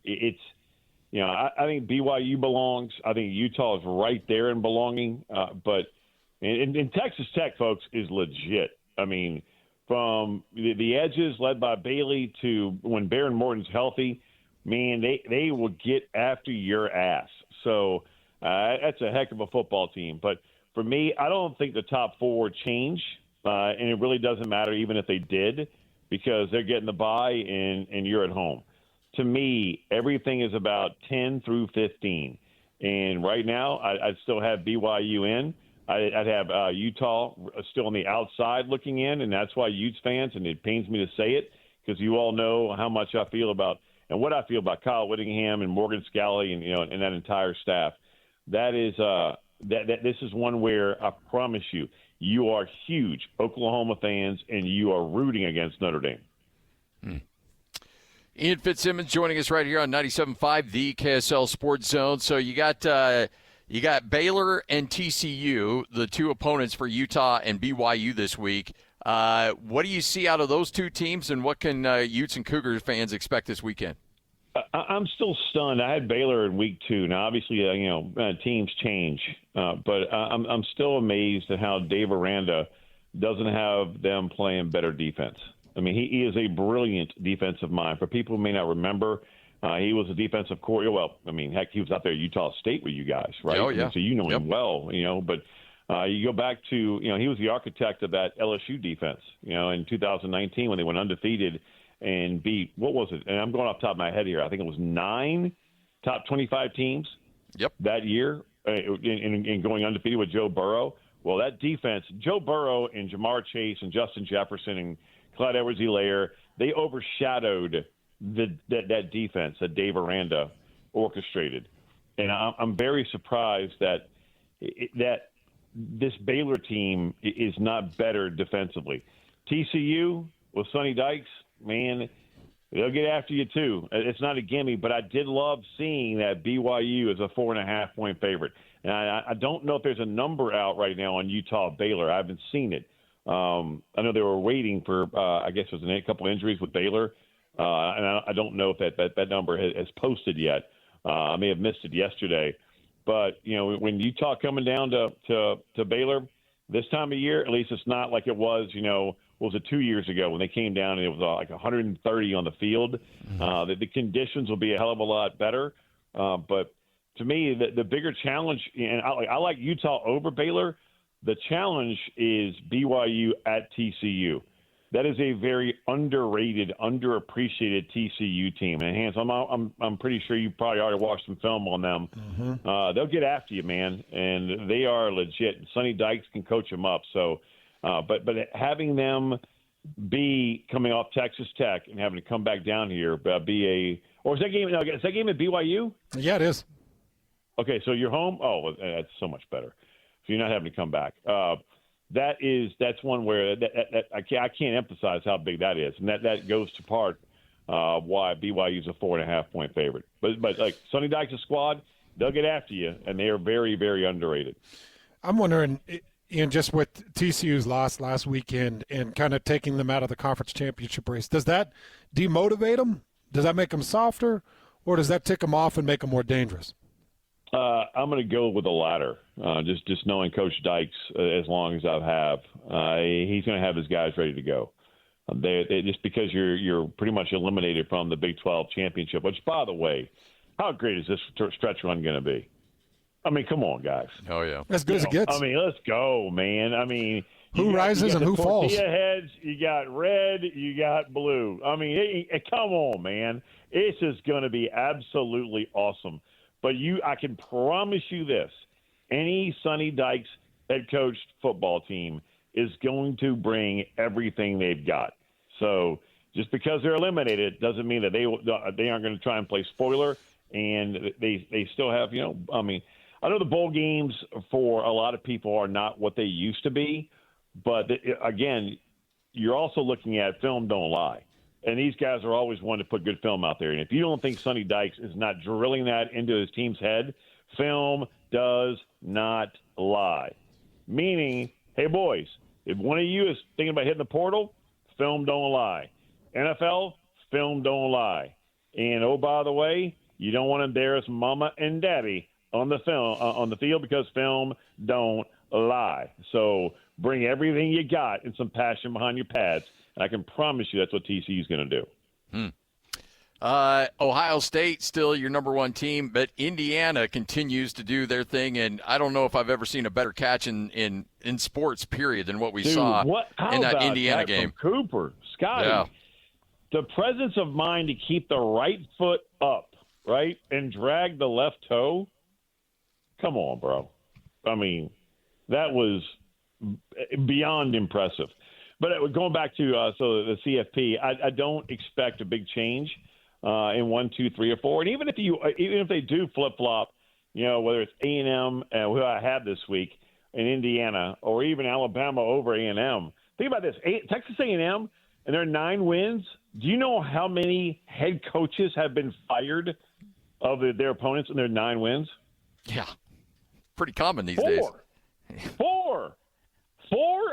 It's, I think BYU belongs. I think Utah is right there in belonging. But in Texas Tech, folks, is legit. I mean, from the edges led by Bailey to when Baron Morton's healthy, man, they will get after your ass. So that's a heck of a football team. But for me, I don't think the top 4 change, and it really doesn't matter even if they did because they're getting the bye and you're at home. To me, everything is about 10 through 15. And right now, I'd still have BYU in. I'd have Utah still on the outside looking in, and that's why Utes fans, and it pains me to say it, because you all know how much I feel about and what I feel about Kyle Whittingham and Morgan Scalley and that entire staff. That is this is one where I promise you are huge Oklahoma fans and you are rooting against Notre Dame. Ian Fitzsimmons joining us right here on 97.5, the KSL Sports Zone. So you got Baylor and TCU, the 2 opponents for Utah and BYU this week. What do you see out of those 2 teams, and what can Utes and Cougars fans expect this weekend? I'm still stunned. I had Baylor in week 2. Now, obviously, teams change, but I'm still amazed at how Dave Aranda doesn't have them playing better defense. I mean, he is a brilliant defensive mind. For people who may not remember, he was a defensive coordinator. Well, I mean, heck, he was out there at Utah State with you guys, right? Oh, yeah. So you know him well, but you go back to, he was the architect of that LSU defense, in 2019 when they went undefeated and beat, what was it? And I'm going off the top of my head here. I think it was 9 top 25 teams that year and going undefeated with Joe Burrow. Well, that defense, Joe Burrow and Jamar Chase and Justin Jefferson and Clyde Edwards-Helaire, they overshadowed that defense that Dave Aranda orchestrated. And I'm very surprised that this Baylor team is not better defensively. TCU with Sonny Dykes, man, they'll get after you too. It's not a gimme, but I did love seeing that BYU is a 4.5-point favorite. And I don't know if there's a number out right now on Utah-Baylor. I haven't seen it. I know they were waiting for, I guess it was a couple injuries with Baylor. And I don't know if that number has posted yet. I may have missed it yesterday. But, when Utah coming down to Baylor this time of year, at least it's not like it was, what was it 2 years ago when they came down and it was like 130 on the field. The conditions will be a hell of a lot better. But to me, the bigger challenge, and I like Utah over Baylor, the challenge is BYU at TCU. That is a very underrated, underappreciated TCU team. And Hans, I'm pretty sure you probably already watched some film on them. Mm-hmm. They'll get after you, man, and they are legit. Sonny Dykes can coach them up. So, but having them be coming off Texas Tech and having to come back down here, is that game at BYU? Yeah, it is. Okay, so you're home. Oh, that's so much better. So you're not having to come back. That's one where I can't emphasize how big that is, and that goes to part why BYU is a 4.5-point favorite. But like Sonny Dykes' squad, they'll get after you, and they are very, very underrated. I'm wondering, Ian, just with TCU's loss last weekend and kind of taking them out of the conference championship race, does that demotivate them? Does that make them softer, or does that tick them off and make them more dangerous? I'm going to go with the latter. Just knowing Coach Dykes as long as I have, he's going to have his guys ready to go. They just because you're pretty much eliminated from the Big 12 championship. Which, by the way, how great is this stretch run going to be? I mean, come on, guys. Oh yeah, as good as it gets. I mean, let's go, man. I mean, who rises and who falls? Tortilla heads. You got red. You got blue. I mean, come on, man. This is going to be absolutely awesome. But I can promise you this: any Sonny Dykes head coached football team is going to bring everything they've got. So just because they're eliminated doesn't mean that they aren't going to try and play spoiler. And they still have, I mean, I know the bowl games for a lot of people are not what they used to be, but again, you're also looking at film don't lie. And these guys are always one to put good film out there. And if you don't think Sonny Dykes is not drilling that into his team's head, film does not lie. Meaning, hey, boys, if one of you is thinking about hitting the portal, film don't lie. NFL, film don't lie. And, oh, by the way, you don't want to embarrass mama and daddy on the field because film don't lie. So bring everything you got and some passion behind your pads. I can promise you that's what TCU is going to do. Ohio State still your number one team, but Indiana continues to do their thing, and I don't know if I've ever seen a better catch in sports, period, than what we saw in that Indiana game. Cooper, Scotty, yeah. The presence of mind to keep the right foot up, right, and drag the left toe. Come on, bro. I mean, that was beyond impressive. But going back to the CFP, I don't expect a big change in 1, 2, 3, or 4. And even if they do flip flop, whether it's A&M, who I had this week, in Indiana, or even Alabama over A&M. Think about this: Texas A&M and their 9 wins. Do you know how many head coaches have been fired of their opponents in their 9 wins? Yeah, pretty common these days. 4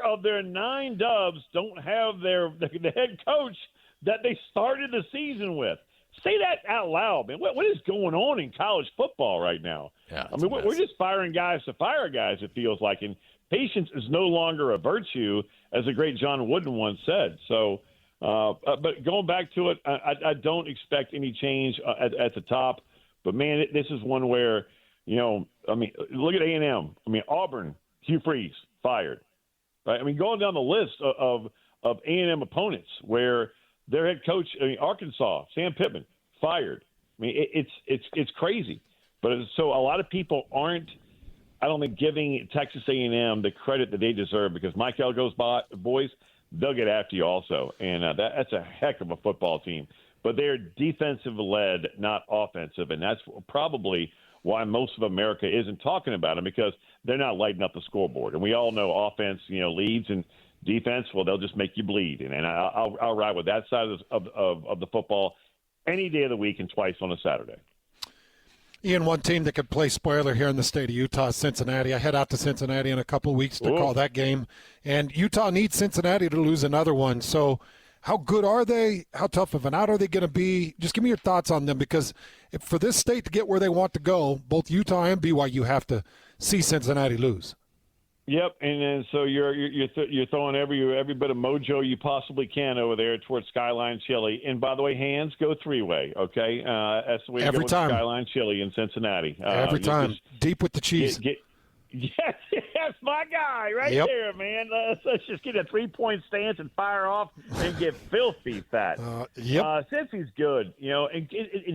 of their 9 dubs don't have the head coach that they started the season with. Say that out loud, man. What is going on in college football right now? Yeah, I mean, we're just firing guys to fire guys, it feels like. And patience is no longer a virtue, as the great John Wooden once said. So, but going back to it, I don't expect any change at the top. But, man, this is one where, I mean, look at A&M. I mean, Auburn, Hugh Freeze, fired. Right? I mean, going down the list of A&M opponents where their head coach, Arkansas, Sam Pittman, fired. I mean, it's crazy. But so a lot of people aren't, I don't think, giving Texas A&M the credit that they deserve because Mike Elko's boys, they'll get after you also. And that's a heck of a football team. But they're defensive-led, not offensive, and that's probably why most of America isn't talking about them because they're not lighting up the scoreboard. And we all know offense, leads, and Defense, well, they'll just make you bleed. And I'll ride with that side of the football any day of the week and twice on a Saturday. Ian, one team that could play spoiler here in the state of Utah is Cincinnati. I head out to Cincinnati in a couple of weeks to call that game. And Utah needs Cincinnati to lose another one. So how good are they? How tough of an out are they going to be? Just give me your thoughts on them, because for this state to get where they want to go, both Utah and BYU have to see Cincinnati lose. Yep, and then so you're throwing every bit of mojo you possibly can over there towards Skyline Chili. And by the way, hands go three-way, okay? That's the way to go with Skyline Chili in Cincinnati. Every time, deep with the cheese. Yes, my guy right there, man. Let's just get a three-point stance and fire off and get filthy fat. Cincy's good, and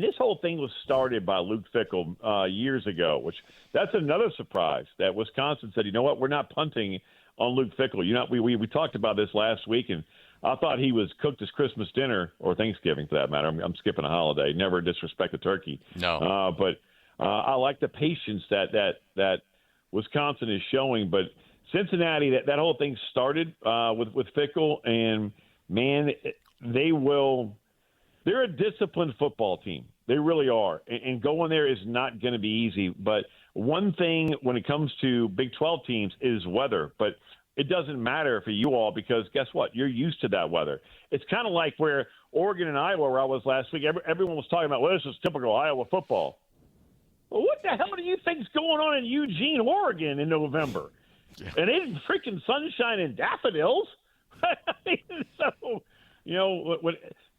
this whole thing was started by Luke Fickell years ago, which that's another surprise that Wisconsin said, you know what, we're not punting on Luke Fickell. We talked about this last week, and I thought he was cooked as Christmas dinner or Thanksgiving for that matter. I'm skipping a holiday. Never disrespect the turkey. No. But I like the patience that Wisconsin is showing, but Cincinnati, that whole thing started with Fickell, and man, they're a disciplined football team. They really are, and going there is not going to be easy. But one thing when it comes to Big 12 teams is weather, but it doesn't matter for you all, because guess what? You're used to that weather. It's kind of like where Oregon and Iowa, where I was last week, everyone was talking about, well, this is typical Iowa football. Well, what the hell do you think's going on in Eugene, Oregon in November? Yeah. And it ain't freaking sunshine and daffodils. So,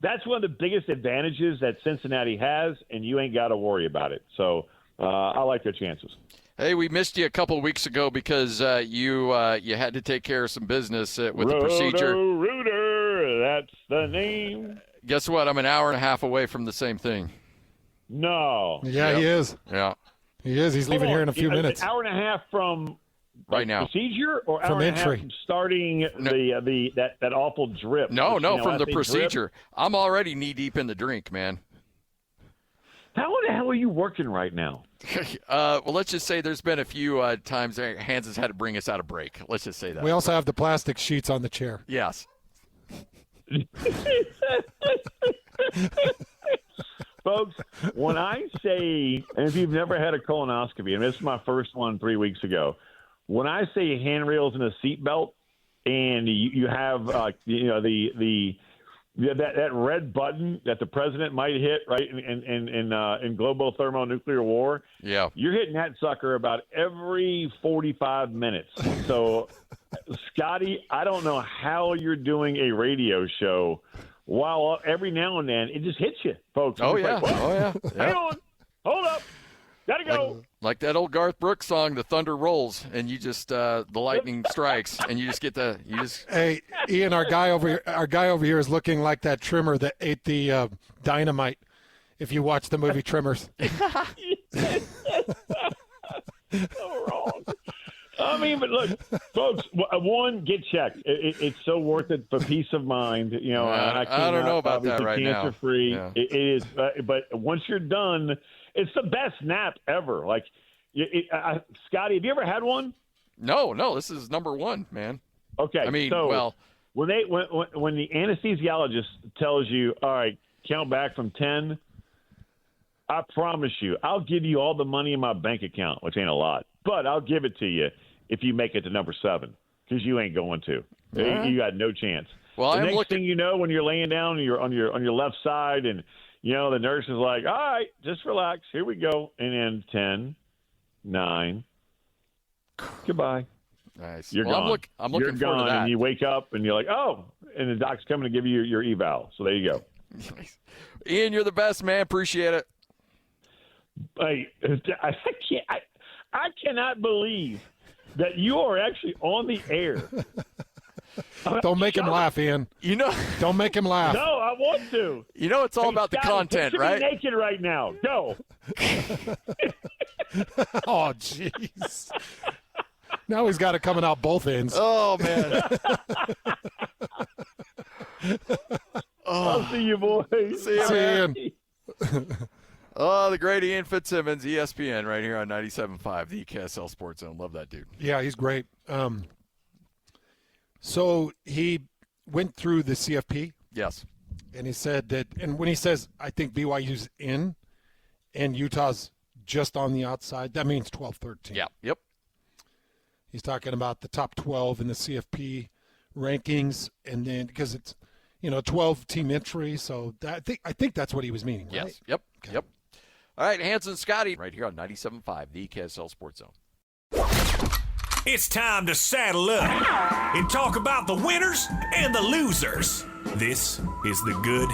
that's one of the biggest advantages that Cincinnati has, and you ain't got to worry about it. So I like their chances. Hey, we missed you a couple of weeks ago because you had to take care of some business with the procedure. Rooter, that's the name. Guess what? I'm an hour and a half away from the same thing. No. Yeah, he is. Yeah. He is. He's leaving here in a few minutes. An hour and a half from right now procedure, or hour and a half from starting that awful drip? No, from the procedure. Drip? I'm already knee deep in the drink, man. How the hell are you working right now? Well, let's just say there's been a few times Hans has had to bring us out of break. Let's just say that. We also have the plastic sheets on the chair. Yes. Folks, when I say, and if you've never had a colonoscopy, and this is my first one 3 weeks ago, when I say handrails and a seatbelt, and you have that red button that the president might hit, right, in global thermonuclear war, yeah, you're hitting that sucker about every 45 minutes. So, Scotty, I don't know how you're doing a radio show while every now and then it just hits you, folks. Oh, yeah. Like, oh, yeah. Hang on. Hold up. Gotta go. Like that old Garth Brooks song, "The Thunder Rolls," and you just the lightning strikes, and you just get the Hey, Ian, our guy over here is looking like that trimmer that ate the dynamite. If you watch the movie Trimmers. So wrong. I mean, but look, folks. One, get checked. It's so worth it for peace of mind. I don't know about that right now. Cancer-free. Yeah. It is, but once you're done, it's the best nap ever. Like, Scotty, have you ever had one? No. This is number one, man. Okay. I mean, so when the anesthesiologist tells you, all right, count back from 10, I promise you, I'll give you all the money in my bank account, which ain't a lot, but I'll give it to you if you make it to number 7, because you ain't going to. You got no chance. Well, the next thing you know, when you're laying down, you're on your left side, and the nurse is like, all right, just relax. Here we go. And then 10, 9, goodbye. Nice. You're gone. I'm looking you're forward gone, to that. and you wake up, and you're like, oh, and the doc's coming to give you your eval. So there you go. Ian, you're the best, man. Appreciate it. I cannot believe that you are actually on the air. Don't make him laugh, Ian. Don't make him laugh. No, I want to. It's all about the content, right? Me naked right now. Go. Oh, jeez. Now he's got it coming out both ends. Oh, man. I'll see you, boys. See you, man. Ian. Oh, the great Ian Fitzsimmons, ESPN, right here on 97.5, the KSL Sports Zone. Love that dude. Yeah, he's great. So he went through the CFP. Yes. And he said that, and when he says, I think BYU's in and Utah's just on the outside, that means 12-13. Yeah. Yep. He's talking about the top 12 in the CFP rankings, and then because it's 12-team entry, so I think that's what he was meaning, right? Yes. Yep. Okay. Yep. All right, Hanson Scotty, right here on 97.5, the KSL Sports Zone. It's time to saddle up and talk about the winners and the losers. This is the good,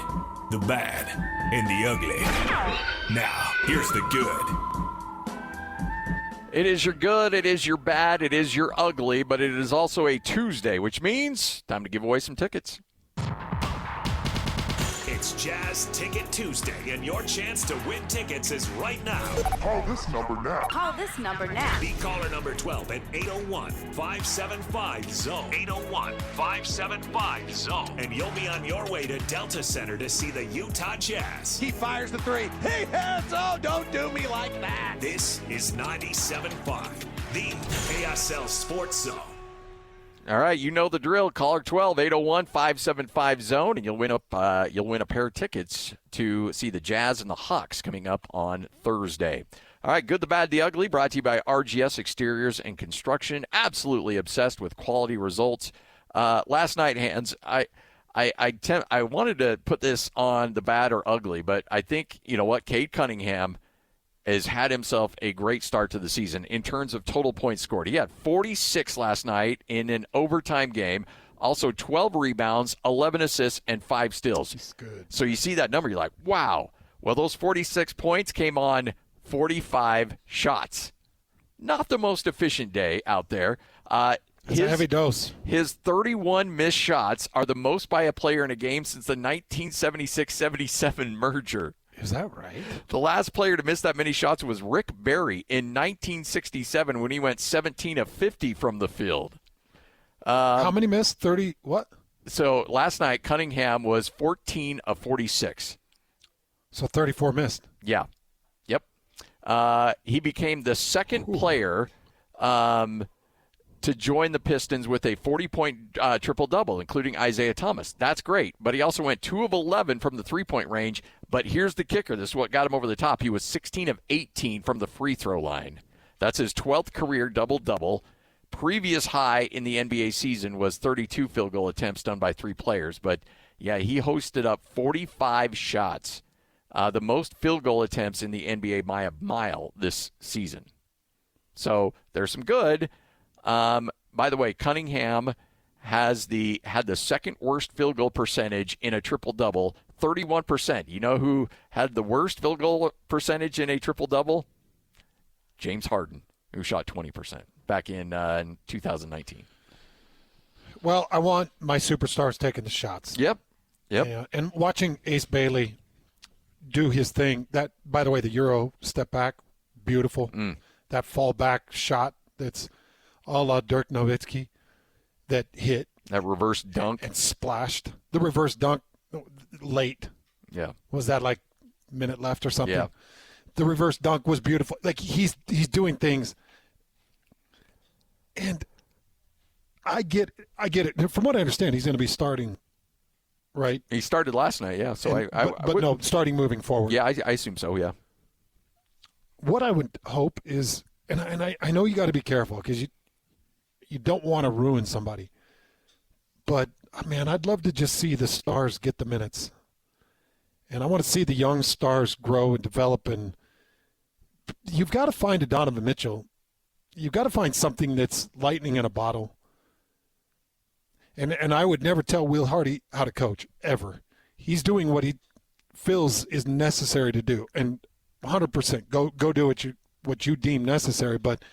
the bad, and the ugly. Now, here's the good. It is your good, it is your bad, it is your ugly, but it is also a Tuesday, which means time to give away some tickets. It's Jazz Ticket Tuesday, and your chance to win tickets is right now. Call this number now. Call this number now. Be caller number 12 at 801-575-ZONE. 801-575-ZONE. And you'll be on your way to Delta Center to see the Utah Jazz. He fires the three. He hits. Oh, don't do me like that. This is 97.5, the KSL Sports Zone. All right, you know the drill. Caller 12, 801-575-ZONE, and you'll win a pair of tickets to see the Jazz and the Hawks coming up on Thursday. All right, good, the bad, the ugly, brought to you by RGS Exteriors and Construction. Absolutely obsessed with quality results. Last night, Hans, I wanted to put this on the bad or ugly, but I think, you know what, Cade Cunningham has had himself a great start to the season in terms of total points scored. He had 46 last night in an overtime game, also 12 rebounds, 11 assists, and 5 steals. He's good. So you see that number, you're like, wow. Well, those 46 points came on 45 shots. Not the most efficient day out there. It's a heavy dose. His 31 missed shots are the most by a player in a game since the 1976-77 merger. Is that right? The last player to miss that many shots was Rick Barry in 1967 when he went 17 of 50 from the field. How many missed? 30 what? So last night, Cunningham was 14 of 46. So 34 missed. Yeah. Yep. He became the second player to join the Pistons with a 40-point triple-double, including Isaiah Thomas. That's great. But he also went 2 of 11 from the three-point range. But here's the kicker. This is what got him over the top. He was 16 of 18 from the free throw line. That's his 12th career double-double. Previous high in the NBA season was 32 field goal attempts done by 3 players. But, yeah, he hosted up 45 shots, the most field goal attempts in the NBA by a mile this season. So there's some good. By the way, Cunningham had the second worst field goal percentage in a triple-double, 31%. You know who had the worst field goal percentage in a triple-double? James Harden, who shot 20% back in 2019. Well, I want my superstars taking the shots. Yep. Yeah, and watching Ace Bailey do his thing. That, by the way, the Euro step back, beautiful. That fall back shot that's a la Dirk Nowitzki that hit. That reverse dunk. And splashed. The reverse dunk late. Yeah. Was that like a minute left or something? Yeah. The reverse dunk was beautiful. Like he's doing things. And I get it. From what I understand, he's going to be starting, right? He started last night, yeah. So no, starting moving forward. Yeah, I assume so, yeah. What I would hope is, and I know you got to be careful because you don't want to ruin somebody. But, man, I'd love to just see the stars get the minutes. And I want to see the young stars grow and develop. And you've got to find a Donovan Mitchell. You've got to find something that's lightning in a bottle. And I would never tell Will Hardy how to coach, ever. He's doing what he feels is necessary to do. And 100%, go do what you deem necessary. But,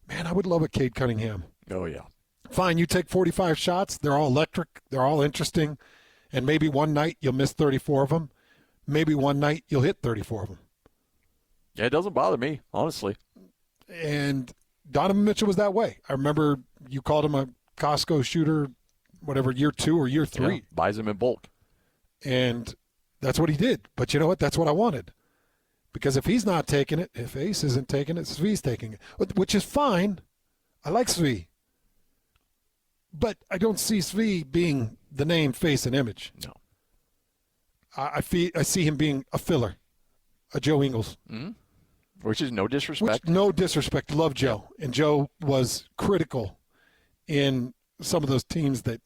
man, I would love a Cade Cunningham. Oh, yeah. Fine, you take 45 shots. They're all electric. They're all interesting. And maybe one night you'll miss 34 of them. Maybe one night you'll hit 34 of them. Yeah, it doesn't bother me, honestly. And Donovan Mitchell was that way. I remember you called him a Costco shooter, whatever, year 2 or year 3. Yeah, buys him in bulk. And that's what he did. But you know what? That's what I wanted. Because if he's not taking it, if Ace isn't taking it, Svi's taking it, which is fine. I like Svi. But I don't see Svi being the name, face, and image. No. I see him being a filler, a Joe Ingles. Mm-hmm. Which is no disrespect. No disrespect. Love Joe. And Joe was critical in some of those teams that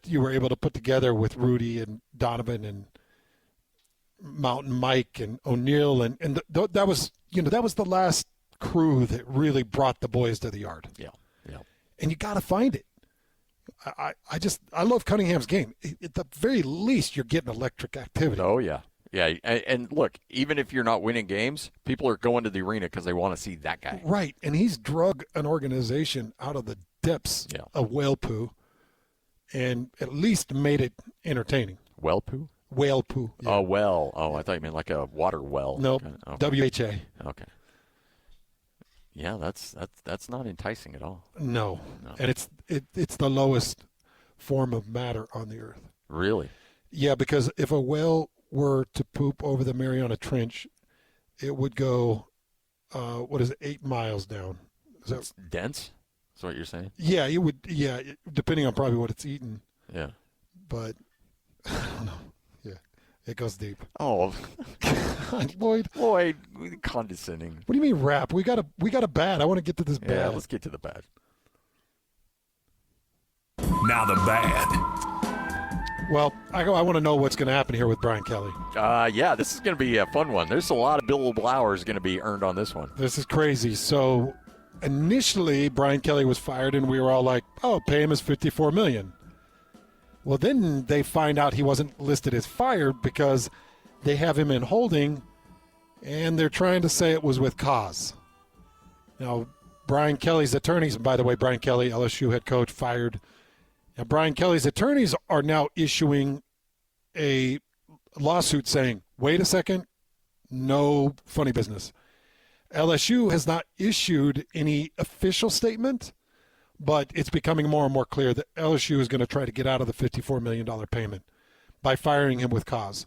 you were able to put together with Rudy and Donovan and Mountain Mike and O'Neal. And that was the last crew that really brought the boys to the yard. Yeah. And you got to find it. I love Cunningham's game. At the very least, you're getting electric activity. Oh, yeah. Yeah, and look, even if you're not winning games, people are going to the arena because they want to see that guy. Right, and he's drug an organization out of the depths of whale poo and at least made it entertaining. Whale poo? Whale poo. Yeah. Oh, well. Oh, I thought you meant like a water well. Nope, okay. WHA. Okay. Yeah, that's not enticing at all. No. And it's the lowest form of matter on the earth. Really? Yeah, because if a whale were to poop over the Mariana Trench, it would go, 8 miles down. It's dense? Is what you're saying? Yeah, it would. Yeah, depending on probably what it's eaten. Yeah. But I don't know. Yeah, it goes deep. Oh, Lloyd, condescending. What do you mean rap? We got a bad. I want to get to this bad. Yeah, let's get to the bad. Now the bad. Well, I want to know what's going to happen here with Brian Kelly. Yeah, this is going to be a fun one. There's a lot of billable hours going to be earned on this one. This is crazy. So initially, Brian Kelly was fired, and we were all like, oh, pay him his $54 million. Well, then they find out he wasn't listed as fired because they have him in holding, and they're trying to say it was with cause. Now, Brian Kelly's attorneys, and by the way, Brian Kelly, LSU head coach, fired. Now, Brian Kelly's attorneys are now issuing a lawsuit saying, wait a second, no funny business. LSU has not issued any official statement, but it's becoming more and more clear that LSU is going to try to get out of the $54 million payment by firing him with cause.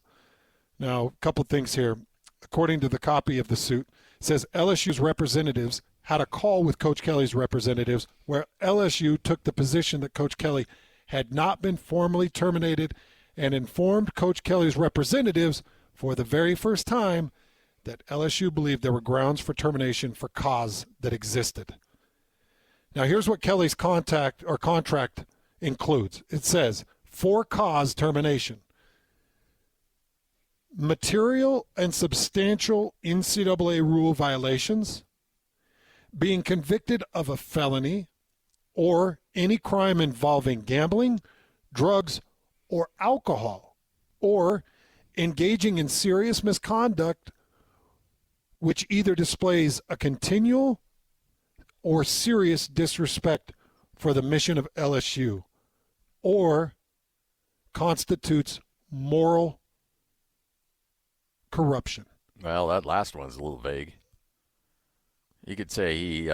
Now, a couple things here. According to the copy of the suit, it says LSU's representatives had a call with Coach Kelly's representatives where LSU took the position that Coach Kelly had not been formally terminated and informed Coach Kelly's representatives for the very first time that LSU believed there were grounds for termination for cause that existed. Now, here's what Kelly's contract includes. It says, for cause termination, material and substantial NCAA rule violations, being convicted of a felony or any crime involving gambling, drugs, or alcohol, or engaging in serious misconduct which either displays a continual or serious disrespect for the mission of LSU or constitutes moral corruption. Well, that last one's a little vague. You could say he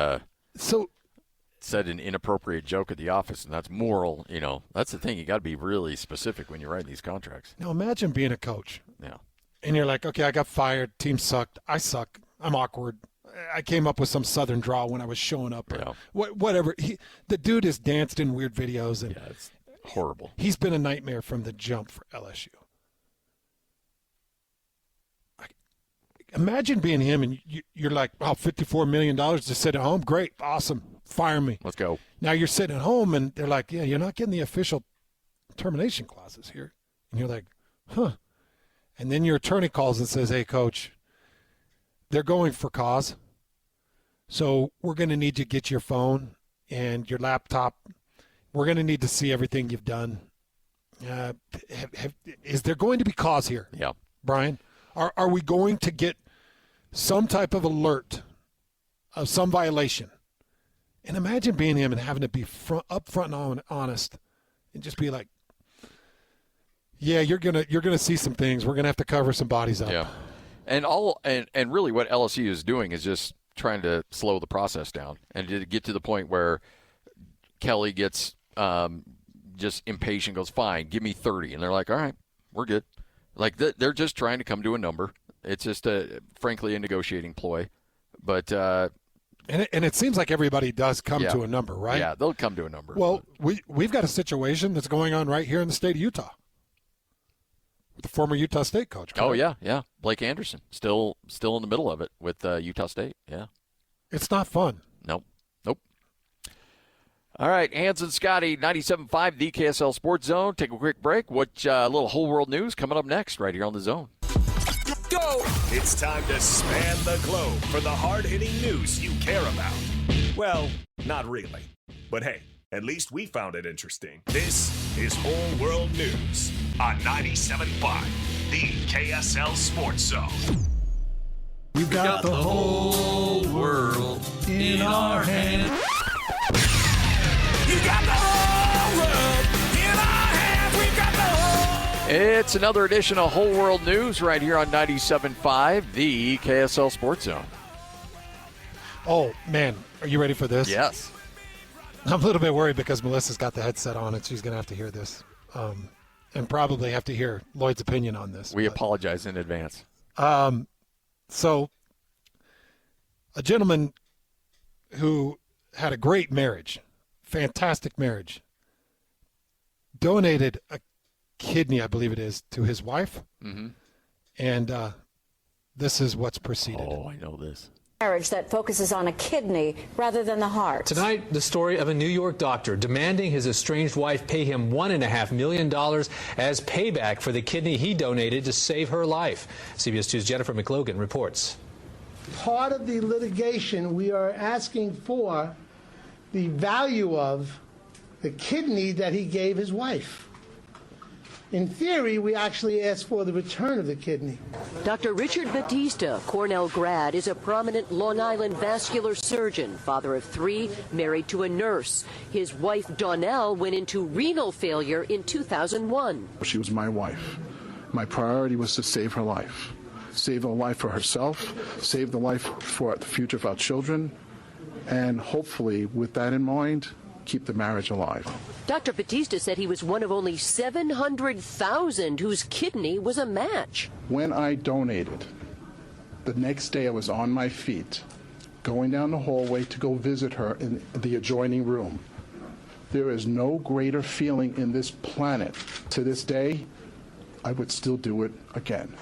said an inappropriate joke at the office, and that's moral. That's the thing. You got to be really specific when you're writing these contracts. Now, imagine being a coach. Yeah. And you're like, okay, I got fired. Team sucked. I suck. I'm awkward. I came up with some southern drawl when I was showing up. Yeah. Whatever. The dude has danced in weird videos. And yeah, it's horrible. He's been a nightmare from the jump for LSU. Imagine being him and you're like, oh, $54 million to sit at home? Great. Awesome. Fire me. Let's go. Now you're sitting at home and they're like, yeah, you're not getting the official termination clauses here. And you're like, huh. And then your attorney calls and says, hey, coach, they're going for cause. So we're going to need you to get your phone and your laptop. We're going to need to see everything you've done. Is there going to be cause here? Yeah. Brian? Are we going to get some type of alert of some violation? And imagine being him and having to be upfront and honest and just be like, yeah, you're gonna see some things. We're gonna have to cover some bodies up. Yeah. And really what LSU is doing is just trying to slow the process down and to get to the point where Kelly gets just impatient, goes, fine, give me 30. And they're like, all right, we're good. Like, they're just trying to come to a number. It's just, frankly, a negotiating ploy. But And it seems like everybody does come to a number, right? Yeah, they'll come to a number. Well, we've got a situation that's going on right here in the state of Utah with the former Utah State coach. Correct? Oh, yeah. Blake Anderson, still in the middle of it with Utah State, yeah. It's not fun. Nope. All right, Hans and Scotty, 97.5, the KSL Sports Zone. Take a quick break. Watch a little whole world news coming up next right here on the Zone. Go! It's time to span the globe for the hard-hitting news you care about. Well, not really. But hey, at least we found it interesting. This is Whole World News on 97.5, the KSL Sports Zone. We've got the whole world in our hands. You got the whole world in our hands. We've got the whole. It's another edition of Whole World News right here on 97.5, the KSL Sports Zone. Oh, man, are you ready for this? Yes. I'm a little bit worried because Melissa's got the headset on and she's going to have to hear this and probably have to hear Lloyd's opinion on this. We apologize in advance. So a gentleman who had a great marriage, fantastic marriage, donated a kidney, I believe it is, to his wife. Mm-hmm. And this is what's preceded. Oh, I know this. Marriage that focuses on a kidney rather than the heart. Tonight, the story of a New York doctor demanding his estranged wife pay him $1.5 million as payback for the kidney he donated to save her life. CBS 2's Jennifer McLogan reports. Part of the litigation, we are asking for the value of the kidney that he gave his wife. In theory, we actually asked for the return of the kidney. Dr. Richard Batista, Cornell grad, is a prominent Long Island vascular surgeon, father of 3, married to a nurse. His wife, Donnell, went into renal failure in 2001. She was my wife. My priority was to save her life. Save a life for herself, save the life for the future of our children, and hopefully, with that in mind, keep the marriage alive. Dr. Batista said he was one of only 700,000 whose kidney was a match. When I donated, the next day I was on my feet, going down the hallway to go visit her in the adjoining room. There is no greater feeling in this planet. To this day, I would still do it again.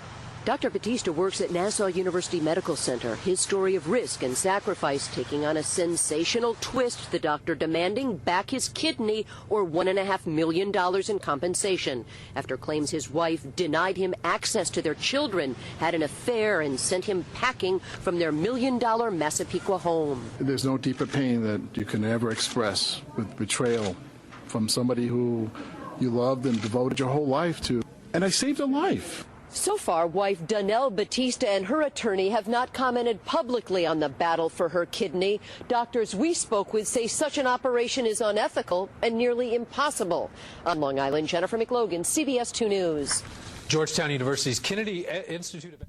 Dr. Batista works at Nassau University Medical Center. His story of risk and sacrifice taking on a sensational twist, the doctor demanding back his kidney or $1.5 million in compensation after claims his wife denied him access to their children, had an affair, and sent him packing from their $1 million Massapequa home. There's no deeper pain that you can ever express with betrayal from somebody who you loved and devoted your whole life to. And I saved a life. So far, wife Donnell Batista and her attorney have not commented publicly on the battle for her kidney. Doctors we spoke with say such an operation is unethical and nearly impossible. On Long Island, Jennifer McLogan, CBS 2 News. Georgetown University's Kennedy Institute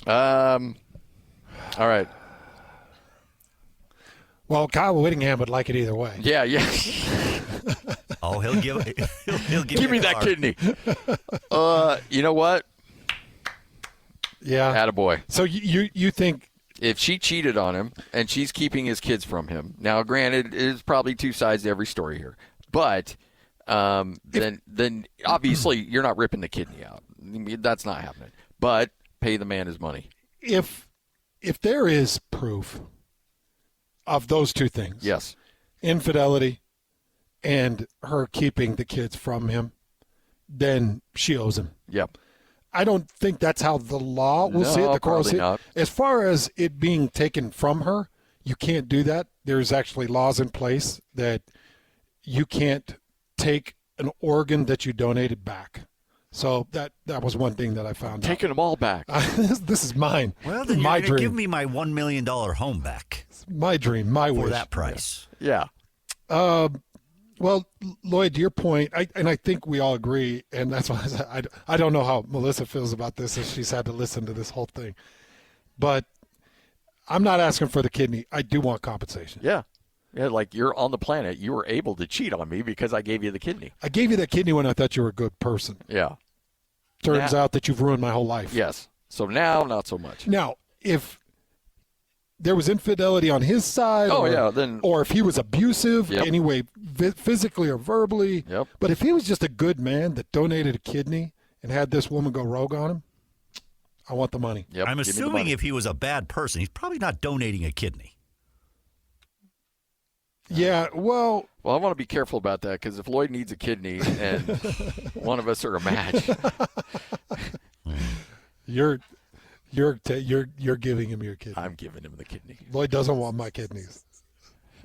of... All right. Well, Kyle Whittingham would like it either way. Yeah. Oh, he'll give Give me that kidney. You know what? Yeah. Attaboy. So you think if she cheated on him and she's keeping his kids from him, now granted, there's probably two sides to every story here, but then obviously you're not ripping the kidney out. I mean, that's not happening. But pay the man his money. If there is proof of those two things, yes, infidelity and her keeping the kids from him, then she owes him. Yep. I don't think that's how the law will see it. The court will see it. As far as it being taken from her, you can't do that. There's actually laws in place that you can't take an organ that you donated back. So that was one thing that I found Taking them all back. This is mine. Well, then my you're dream. give me my $1 million home back. It's my dream, my wish. For that price. Yeah. Well, Lloyd, to your point, I think we all agree, and that's why I don't know how Melissa feels about this as she's had to listen to this whole thing. But I'm not asking for the kidney. I do want compensation. Yeah. Yeah, like you're on the planet. You were able to cheat on me because I gave you the kidney. I gave you that kidney when I thought you were a good person. Yeah. Turns out that you've ruined my whole life. Yes. So now, not so much. Now, if there was infidelity on his side, or if he was abusive anyway, physically or verbally. Yep. But if he was just a good man that donated a kidney and had this woman go rogue on him, I want the money. Yep. I'm assuming if he was a bad person, he's probably not donating a kidney. Yeah, well, I want to be careful about that because if Lloyd needs a kidney and one of us are a match, you're giving him your kidney. I'm giving him the kidney. Lloyd doesn't want my kidneys.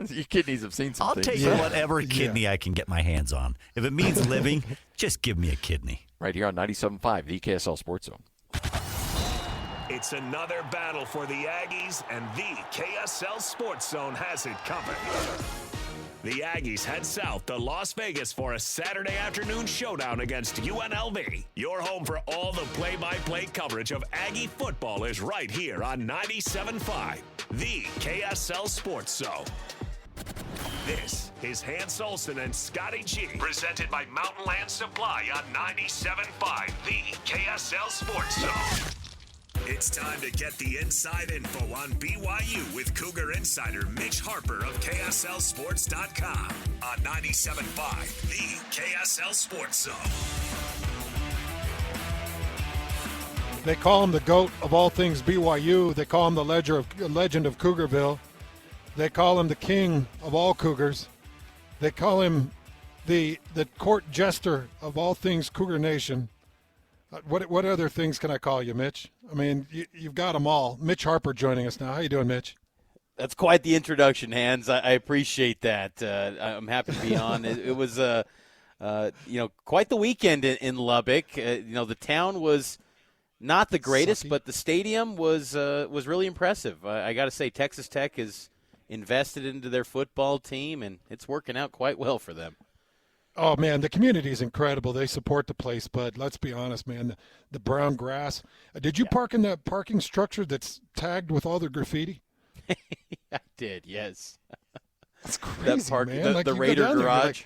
Your kidneys have seen some I'll things. take whatever kidney I can get my hands on. If it means living, just give me a kidney. Right here on 97.5, the KSL Sports Zone. It's another battle for the Aggies, and the KSL Sports Zone has it covered. The Aggies head south to Las Vegas for a Saturday afternoon showdown against UNLV. Your home for all the play-by-play coverage of Aggie football is right here on 97.5, the KSL Sports Zone. This is Hans Olsen and Scotty G, presented by Mountain Land Supply on 97.5, the KSL Sports Zone. It's time to get the inside info on BYU with Cougar insider Mitch Harper of KSLSports.com on 97.5, the KSL Sports Zone. They call him the GOAT of all things BYU. They call him the legend of Cougarville. They call him the king of all Cougars. They call him the court jester of all things Cougar Nation. What other things can I call you, Mitch? I mean, you've got them all. Mitch Harper joining us now. How you doing, Mitch? That's quite the introduction, Hans. I appreciate that. I'm happy to be on. It was, quite the weekend in Lubbock. The town was not the greatest, but the stadium was really impressive. I got to say, Texas Tech has invested into their football team, and it's working out quite well for them. Oh, man, the community is incredible. They support the place, but let's be honest, man, the brown grass. Did you park in that parking structure that's tagged with all the graffiti? I did, yes. That's crazy, man. The Raider garage.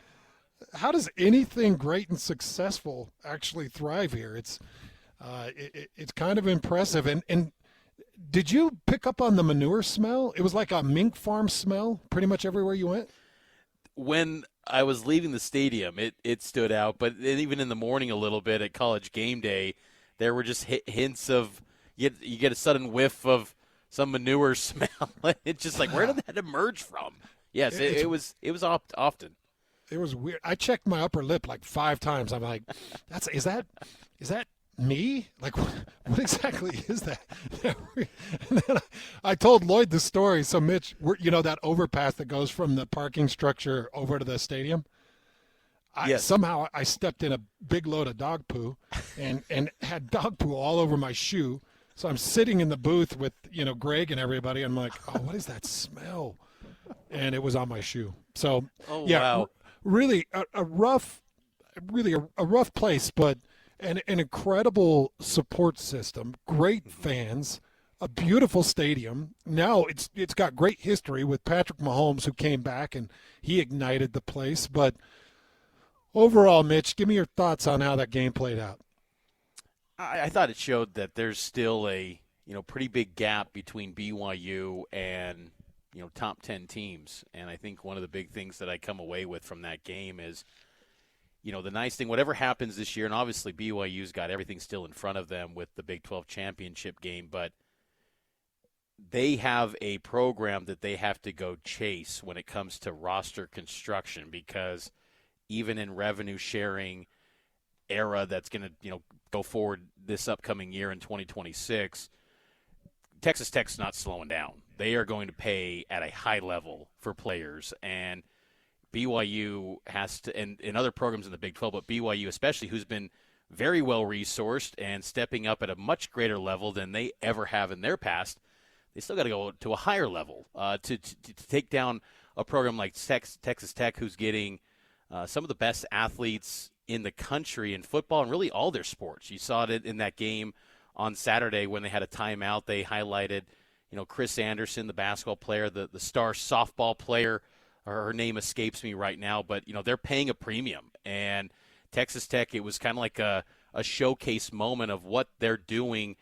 How does anything great and successful actually thrive here? It's kind of impressive. And did you pick up on the manure smell? It was like a mink farm smell pretty much everywhere you went? When I was leaving the stadium, it stood out, but even in the morning a little bit at College Game Day, there were just hints of you get a sudden whiff of some manure smell. It's just like, where did that emerge from? Yes, it was often. It was weird. I checked my upper lip like 5 times. I'm like, is that me? Like, what exactly is that? And then I told Lloyd the story. So, Mitch, that overpass that goes from the parking structure over to the stadium? Yes. Somehow I stepped in a big load of dog poo and had dog poo all over my shoe. So I'm sitting in the booth with, Greg and everybody. I'm like, oh, what is that smell? And it was on my shoe. So, wow. Really a rough place, but an incredible support system, great fans, a beautiful stadium. Now it's got great history with Patrick Mahomes, who came back and he ignited the place. But overall, Mitch, give me your thoughts on how that game played out. I thought it showed that there's still a pretty big gap between BYU and top 10 teams. And I think one of the big things that I come away with from that game is, the nice thing, whatever happens this year, and obviously BYU's got everything still in front of them with the Big 12 championship game, but they have a program that they have to go chase when it comes to roster construction, because even in revenue sharing era that's going to, go forward this upcoming year in 2026, Texas Tech's not slowing down. They are going to pay at a high level for players, and BYU has to, and other programs in the Big 12, but BYU especially, who's been very well resourced and stepping up at a much greater level than they ever have in their past, they still got to go to a higher level to take down a program like Texas Tech, who's getting some of the best athletes in the country in football and really all their sports. You saw it in that game on Saturday when they had a timeout. They highlighted, Chris Anderson, the basketball player, the star softball player. Her name escapes me right now, but, they're paying a premium. And Texas Tech, it was kind of like a showcase moment of what they're doing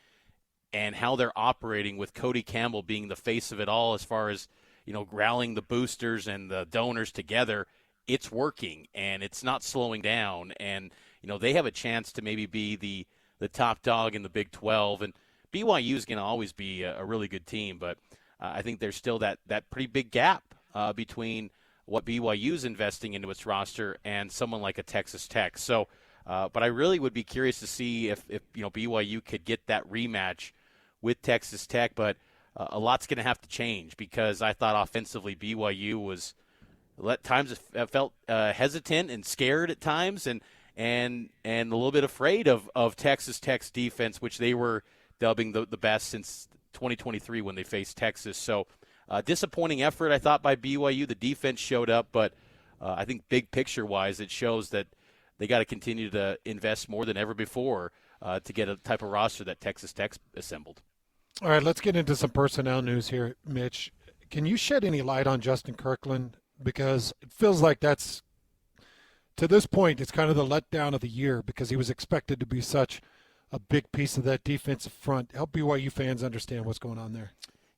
and how they're operating with Cody Campbell being the face of it all as far as, rallying the boosters and the donors together, it's working and it's not slowing down. And, they have a chance to maybe be the top dog in the Big 12. And BYU is going to always be a really good team, but I think there's still that pretty big gap between what BYU is investing into its roster and someone like a Texas Tech. So, but I really would be curious to see if BYU could get that rematch with Texas Tech. But a lot's going to have to change, because I thought offensively BYU was at times felt hesitant and scared at times, and a little bit afraid of Texas Tech's defense, which they were dubbing the best since 2023 when they faced Texas. So disappointing effort, I thought, by BYU. The defense showed up, but I think big picture-wise it shows that they got to continue to invest more than ever before to get a type of roster that Texas Tech assembled. All right, let's get into some personnel news here, Mitch. Can you shed any light on Justin Kirkland? Because it feels like that's, to this point, it's kind of the letdown of the year, because he was expected to be such a big piece of that defensive front. Help BYU fans understand what's going on there.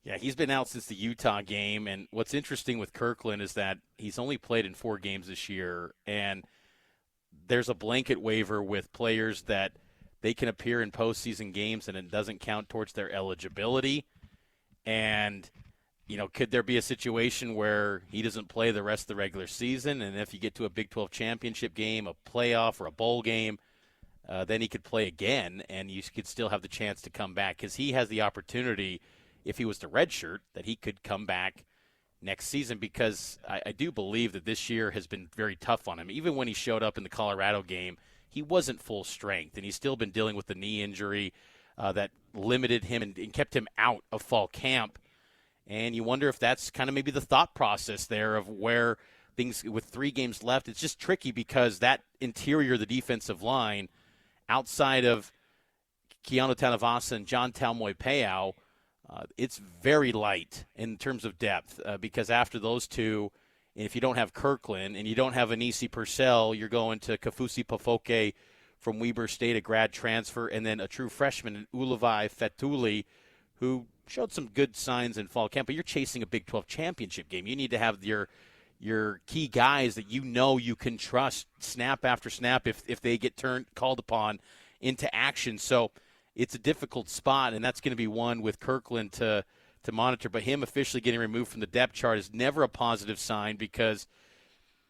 Yeah, he's been out since the Utah game, and what's interesting with Kirkland is that he's only played in 4 games this year, and there's a blanket waiver with players that they can appear in postseason games and it doesn't count towards their eligibility. And, could there be a situation where he doesn't play the rest of the regular season, and if you get to a Big 12 championship game, a playoff, or a bowl game, then he could play again, and you could still have the chance to come back, because he has the opportunity, if he was to redshirt, that he could come back next season, because I do believe that this year has been very tough on him. Even when he showed up in the Colorado game, he wasn't full strength, and he's still been dealing with the knee injury that limited him and kept him out of fall camp. And you wonder if that's kind of maybe the thought process there of where things, with 3 games left, it's just tricky, because that interior, the defensive line, outside of Keanu Tanavasa and John Talmoy-Peau, it's very light in terms of depth, because after those two, if you don't have Kirkland and you don't have Anisi Purcell, you're going to Kafusi Pofoke from Weber State, a grad transfer, and then a true freshman in Ulavai Fetuli, who showed some good signs in fall camp. But you're chasing a Big 12 championship game. You need to have your key guys that you can trust snap after snap if they get called upon into action. So it's a difficult spot, and that's going to be one with Kirkland to monitor. But him officially getting removed from the depth chart is never a positive sign, because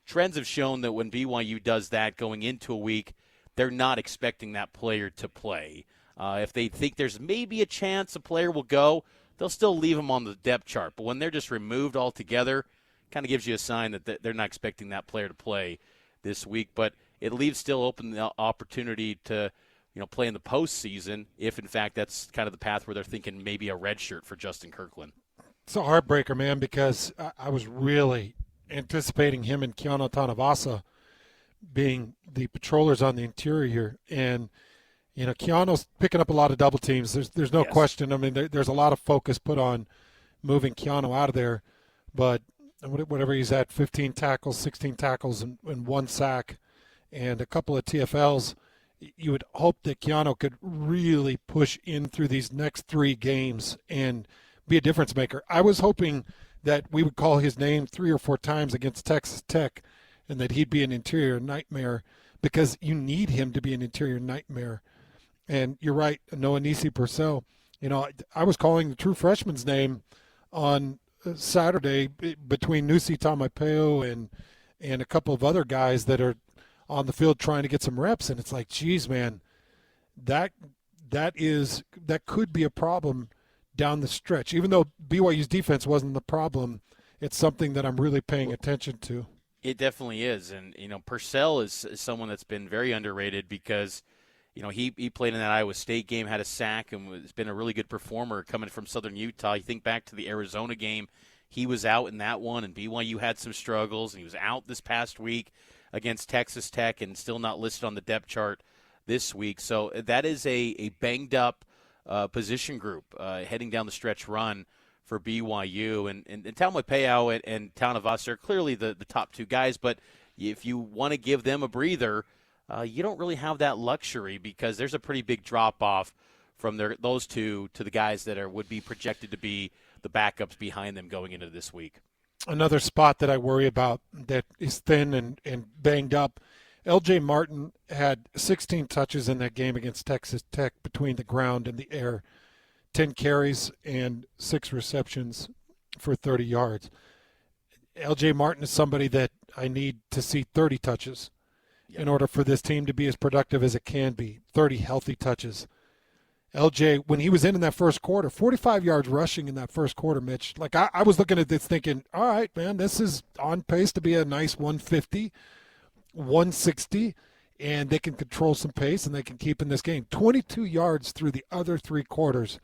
trends have shown that when BYU does that going into a week, they're not expecting that player to play. If they think there's maybe a chance a player will go, they'll still leave him on the depth chart. But when they're just removed altogether, kind of gives you a sign that they're not expecting that player to play this week. But it leaves still open the opportunity to play in the postseason if, in fact, that's kind of the path where they're thinking maybe a red shirt for Justin Kirkland. It's a heartbreaker, man, because I was really anticipating him and Keanu Tanavasa being the patrollers on the interior. And, Keanu's picking up a lot of double teams. There's no question. I mean, there's a lot of focus put on moving Keanu out of there. But whatever he's at, 15 tackles, 16 tackles, and 1 sack, and a couple of TFLs, you would hope that Keanu could really push in through these next 3 games and be a difference maker. I was hoping that we would call his name 3 or 4 times against Texas Tech and that he'd be an interior nightmare, because you need him to be an interior nightmare. And you're right, Noah Nisi Purcell. I was calling the true freshman's name on Saturday between Nusi Taumapeo and a couple of other guys that are on the field trying to get some reps, and it's like, geez, man, that could be a problem down the stretch. Even though BYU's defense wasn't the problem, it's something that I'm really paying attention to. It definitely is, and Purcell is someone that's been very underrated, because he played in that Iowa State game, had a sack, and has been a really good performer coming from Southern Utah. You think back to the Arizona game, he was out in that one, and BYU had some struggles, and he was out this past week against Texas Tech and still not listed on the depth chart this week. So that is a banged-up position group heading down the stretch run for BYU. And Talmoy-Peau and Tanavasa are clearly the top 2 guys, but if you want to give them a breather, you don't really have that luxury, because there's a pretty big drop-off from those two to the guys that would be projected to be the backups behind them going into this week. Another spot that I worry about that is thin and banged up, L.J. Martin had 16 touches in that game against Texas Tech between the ground and the air, 10 carries and 6 receptions for 30 yards. L.J. Martin is somebody that I need to see 30 touches in order for this team to be as productive as it can be, 30 healthy touches. LJ, when he was in that first quarter, 45 yards rushing in that first quarter, Mitch. Like, I was looking at this thinking, all right, man, this is on pace to be a nice 150, 160, and they can control some pace and they can keep in this game. 22 yards through the other 3 quarters.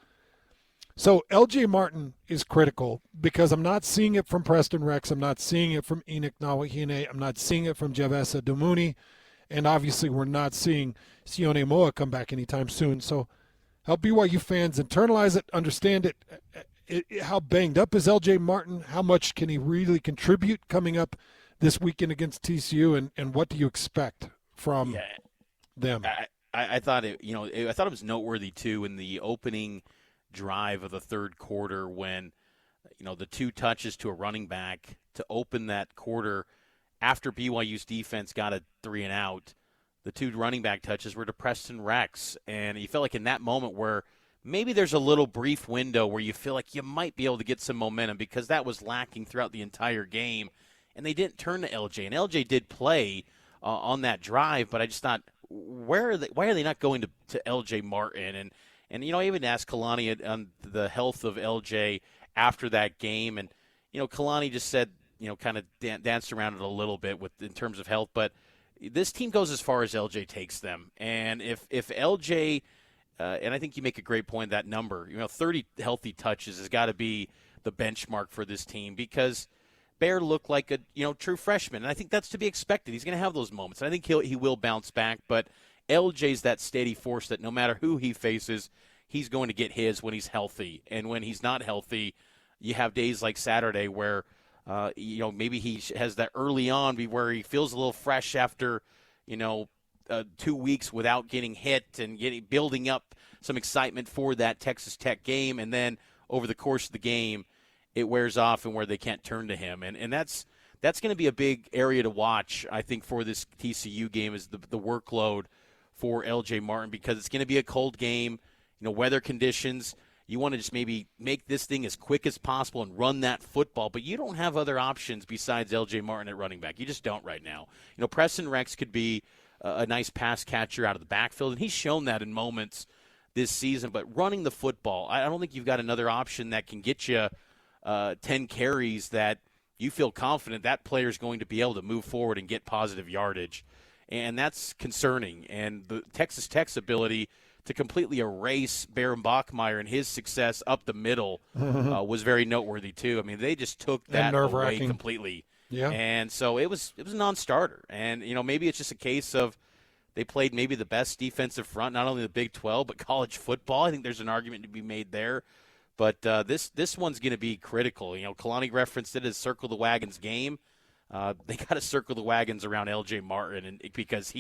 So LJ Martin is critical because I'm not seeing it from Preston Rex. I'm not seeing it from Enoch Nawahine. I'm not seeing it from Javessa Dumuni. And obviously we're not seeing Sione Moa come back anytime soon. So help BYU fans internalize it, understand it. How banged up is LJ Martin? How much can he really contribute coming up this weekend against TCU? And what do you expect from them? I thought I thought it was noteworthy too in the opening drive of the third quarter when the 2 touches to a running back to open that quarter after BYU's defense got a 3-and-out. The 2 running back touches were to Preston Rex, and you felt like in that moment where maybe there's a little brief window where you feel like you might be able to get some momentum because that was lacking throughout the entire game, and they didn't turn to LJ. And LJ did play on that drive, but I just thought, why are they not going to LJ Martin? And I even asked Kalani on the health of LJ after that game, and Kalani just said, kind of danced around it a little bit in terms of health, but this team goes as far as LJ takes them. And if LJ, and I think you make a great point, that number, 30 healthy touches has got to be the benchmark for this team because Bear looked like a true freshman, and I think that's to be expected. He's going to have those moments. And I think he will bounce back, but LJ's that steady force that no matter who he faces, he's going to get his when he's healthy. And when he's not healthy, you have days like Saturday where maybe he has that early on where he feels a little fresh after 2 weeks without getting hit and building up some excitement for that Texas Tech game, and then over the course of the game it wears off and where they can't turn to him, and that's going to be a big area to watch, I think, for this TCU game is the workload for LJ Martin because it's going to be a cold game, weather conditions. You want to just maybe make this thing as quick as possible and run that football, but you don't have other options besides L.J. Martin at running back. You just don't right now. Preston Rex could be a nice pass catcher out of the backfield, and he's shown that in moments this season. But running the football, I don't think you've got another option that can get you 10 carries that you feel confident that player is going to be able to move forward and get positive yardage. And that's concerning. And the Texas Tech's ability to completely erase Baron Bachmeier and his success up the middle was very noteworthy too. I mean, they just took that away completely. Yeah. And so it was a non-starter. And maybe it's just a case of they played maybe the best defensive front, not only the Big 12 but college football. I think there's an argument to be made there. But this one's going to be critical. Kalani referenced it as circle the wagons game. They got to circle the wagons around L.J. Martin because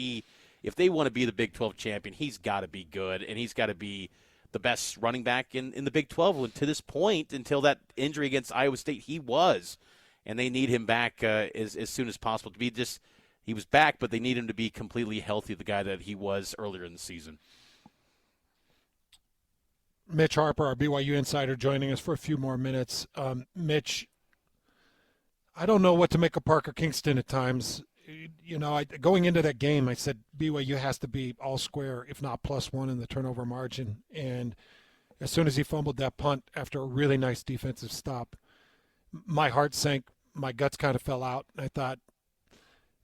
if they want to be the Big 12 champion, he's got to be good, and he's got to be the best running back in the Big 12. And to this point, until that injury against Iowa State, he was. And they need him back as soon as possible to be just – he was back, but they need him to be completely healthy, the guy that he was earlier in the season. Mitch Harper, our BYU insider, joining us for a few more minutes. Mitch, I don't know what to make of Parker Kingston at times. Going into that game, I said BYU has to be all square, if not +1 in the turnover margin. And as soon as he fumbled that punt after a really nice defensive stop, my heart sank. My guts kind of fell out. I thought,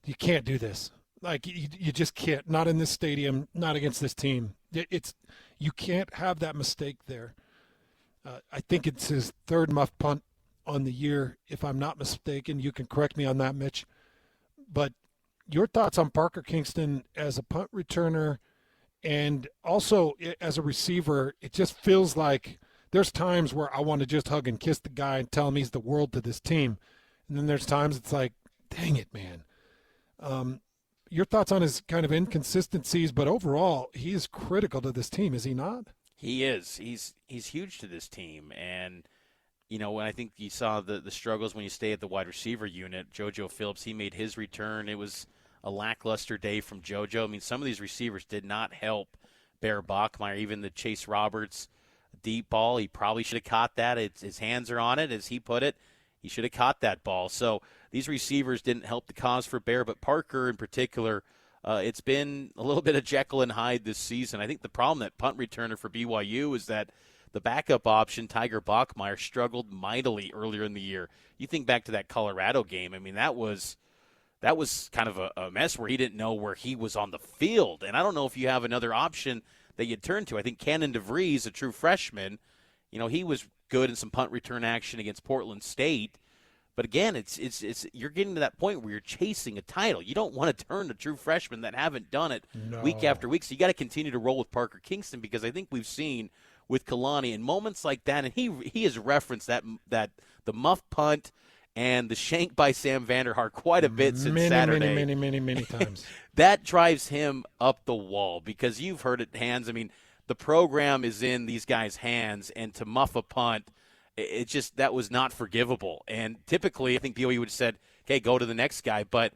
you can't do this. Like, you just can't. Not in this stadium, not against this team. You can't have that mistake there. I think it's his 3rd muff punt on the year, if I'm not mistaken. You can correct me on that, Mitch. But your thoughts on Parker Kingston as a punt returner and also as a receiver? It just feels like there's times where I want to just hug and kiss the guy and tell him he's the world to this team. And then there's times it's like, dang it, man. Your thoughts on his kind of inconsistencies, but overall, he is critical to this team, is he not? He is. He's huge to this team. And, when I think you saw the struggles when you stay at the wide receiver unit, JoJo Phillips, he made his return. It was a lackluster day from JoJo. I mean, some of these receivers did not help Bear Bachmeier. Even the Chase Roberts deep ball, he probably should have caught that. His hands are on it, as he put it. He should have caught that ball. So these receivers didn't help the cause for Bear, but Parker in particular, it's been a little bit of Jekyll and Hyde this season. I think the problem that punt returner for BYU is that the backup option, Tiger Bachmeier, struggled mightily earlier in the year. You think back to that Colorado game. I mean, that was kind of a mess where he didn't know where he was on the field. And I don't know if you have another option that you turn to. I think Cannon DeVries, a true freshman, he was good in some punt return action against Portland State. But again, it's you're getting to that point where you're chasing a title. You don't want to turn to true freshmen that haven't done it week after week. So you got to continue to roll with Parker Kingston, because I think we've seen with Kalani in moments like that, and he has referenced that the muff punt and the shank by Sam Vanderhart quite a bit since Saturday. Many times. That drives him up the wall, because you've heard it, Hans. I mean, the program is in these guys' hands, and to muff a punt, that was not forgivable. And typically, I think BYU would have said, okay, go to the next guy. But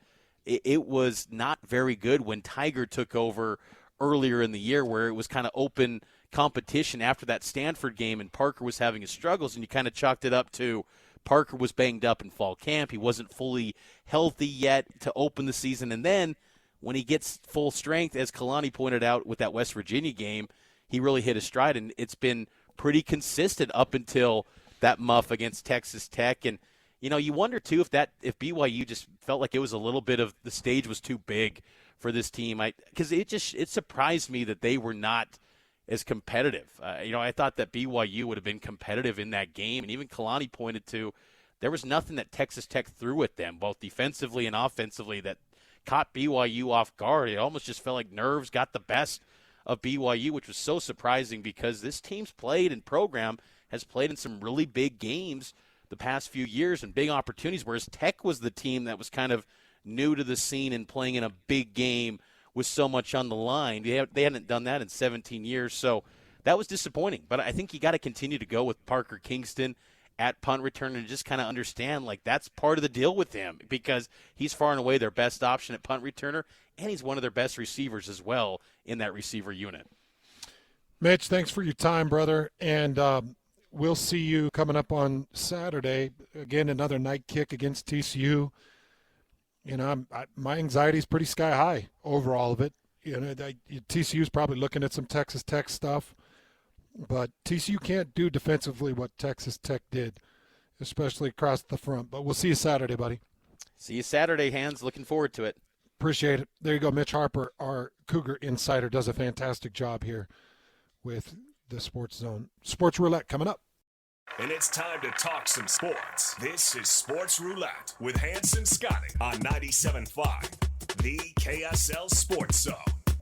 it was not very good when Tiger took over earlier in the year, where it was kind of open competition after that Stanford game, and Parker was having his struggles, and you kind of chalked it up to Parker was banged up in fall camp. He wasn't fully healthy yet to open the season. And then when he gets full strength, as Kalani pointed out with that West Virginia game, he really hit his stride, and it's been pretty consistent up until that muff against Texas Tech. And, you wonder, too, if BYU just felt like it was a little bit of the stage was too big for this team. Because it surprised me that they were not as competitive. I thought that BYU would have been competitive in that game. And even Kalani pointed to there was nothing that Texas Tech threw at them, both defensively and offensively, that caught BYU off guard. It almost just felt like nerves got the best of BYU, which was so surprising, because this team's played and program has played in some really big games the past few years and big opportunities, whereas Tech was the team that was kind of new to the scene and playing in a big game with so much on the line. They hadn't done that in 17 years, so that was disappointing. But I think you got to continue to go with Parker Kingston at punt return and just kind of understand, that's part of the deal with him, because he's far and away their best option at punt returner, and he's one of their best receivers as well in that receiver unit. Mitch, thanks for your time, brother, and we'll see you coming up on Saturday. Again, another night kick against TCU. My anxiety is pretty sky high over all of it. TCU's probably looking at some Texas Tech stuff, but TCU can't do defensively what Texas Tech did, especially across the front. But we'll see you Saturday, buddy. See you Saturday, Hans. Looking forward to it. Appreciate it. There you go. Mitch Harper, our Cougar insider, does a fantastic job here with the Sports Zone. Sports Roulette coming up. And it's time to talk some sports. This is Sports Roulette with Hanson Scotty on 97.5, the KSL Sports Zone.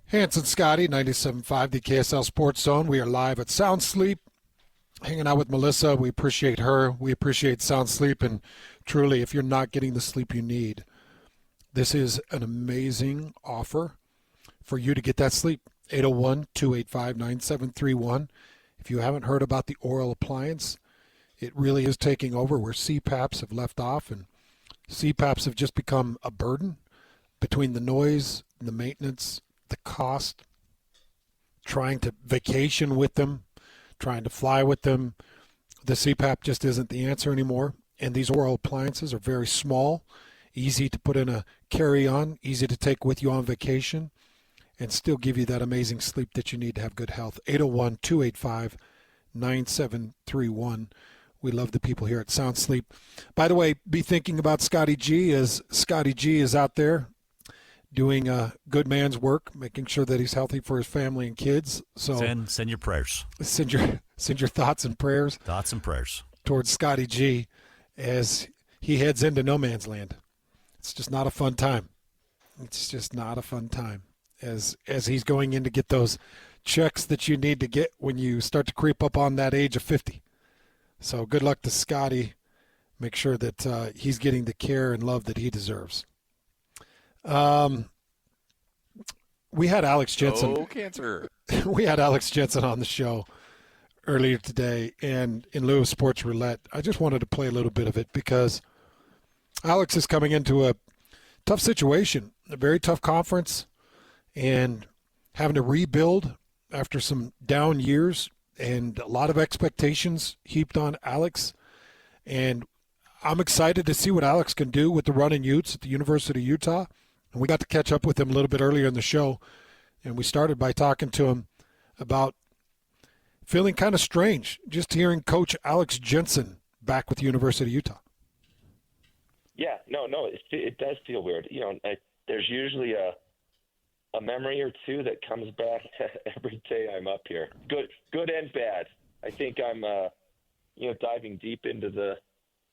Hanson Scotty, 97.5, the KSL Sports Zone. We are live at Sound Sleep, hanging out with Melissa. We appreciate her. We appreciate Sound Sleep. And truly, if you're not getting the sleep you need, this is an amazing offer for you to get that sleep. 801-285-9731. If you haven't heard about the oral appliance, it really is taking over where CPAPs have left off, and CPAPs have just become a burden between the noise, the maintenance, the cost, trying to vacation with them, trying to fly with them. The CPAP just isn't the answer anymore, and these oral appliances are very small, easy to put in a carry-on, easy to take with you on vacation, and still give you that amazing sleep that you need to have good health. 801-285-9731. We love the people here at Sound Sleep. By the way, be thinking about Scotty G, as Scotty G is out there doing a good man's work, making sure that he's healthy for his family and kids. So send your prayers. Send your thoughts and prayers. Thoughts and prayers towards Scotty G as he heads into no man's land. It's just not a fun time. It's just not a fun time as he's going in to get those checks that you need to get when you start to creep up on that age of 50. So good luck to Scotty. Make sure that he's getting the care and love that he deserves. We had Alex Jensen. Oh, cancer. We had Alex Jensen on the show earlier today, and in lieu of Sports Roulette, I just wanted to play a little bit of it because Alex is coming into a tough situation, a very tough conference, and having to rebuild after some down years and a lot of expectations heaped on Alex. And I'm excited to see what Alex can do with the Runnin Utes at the University of Utah. And we got to catch up with him a little bit earlier in the show, and we started by talking to him about feeling kind of strange just hearing Coach Alex Jensen back with the University of Utah. Yeah, no, it does feel weird. There's usually a memory or two that comes back every day I'm up here, good and bad. I think I'm, diving deep into the,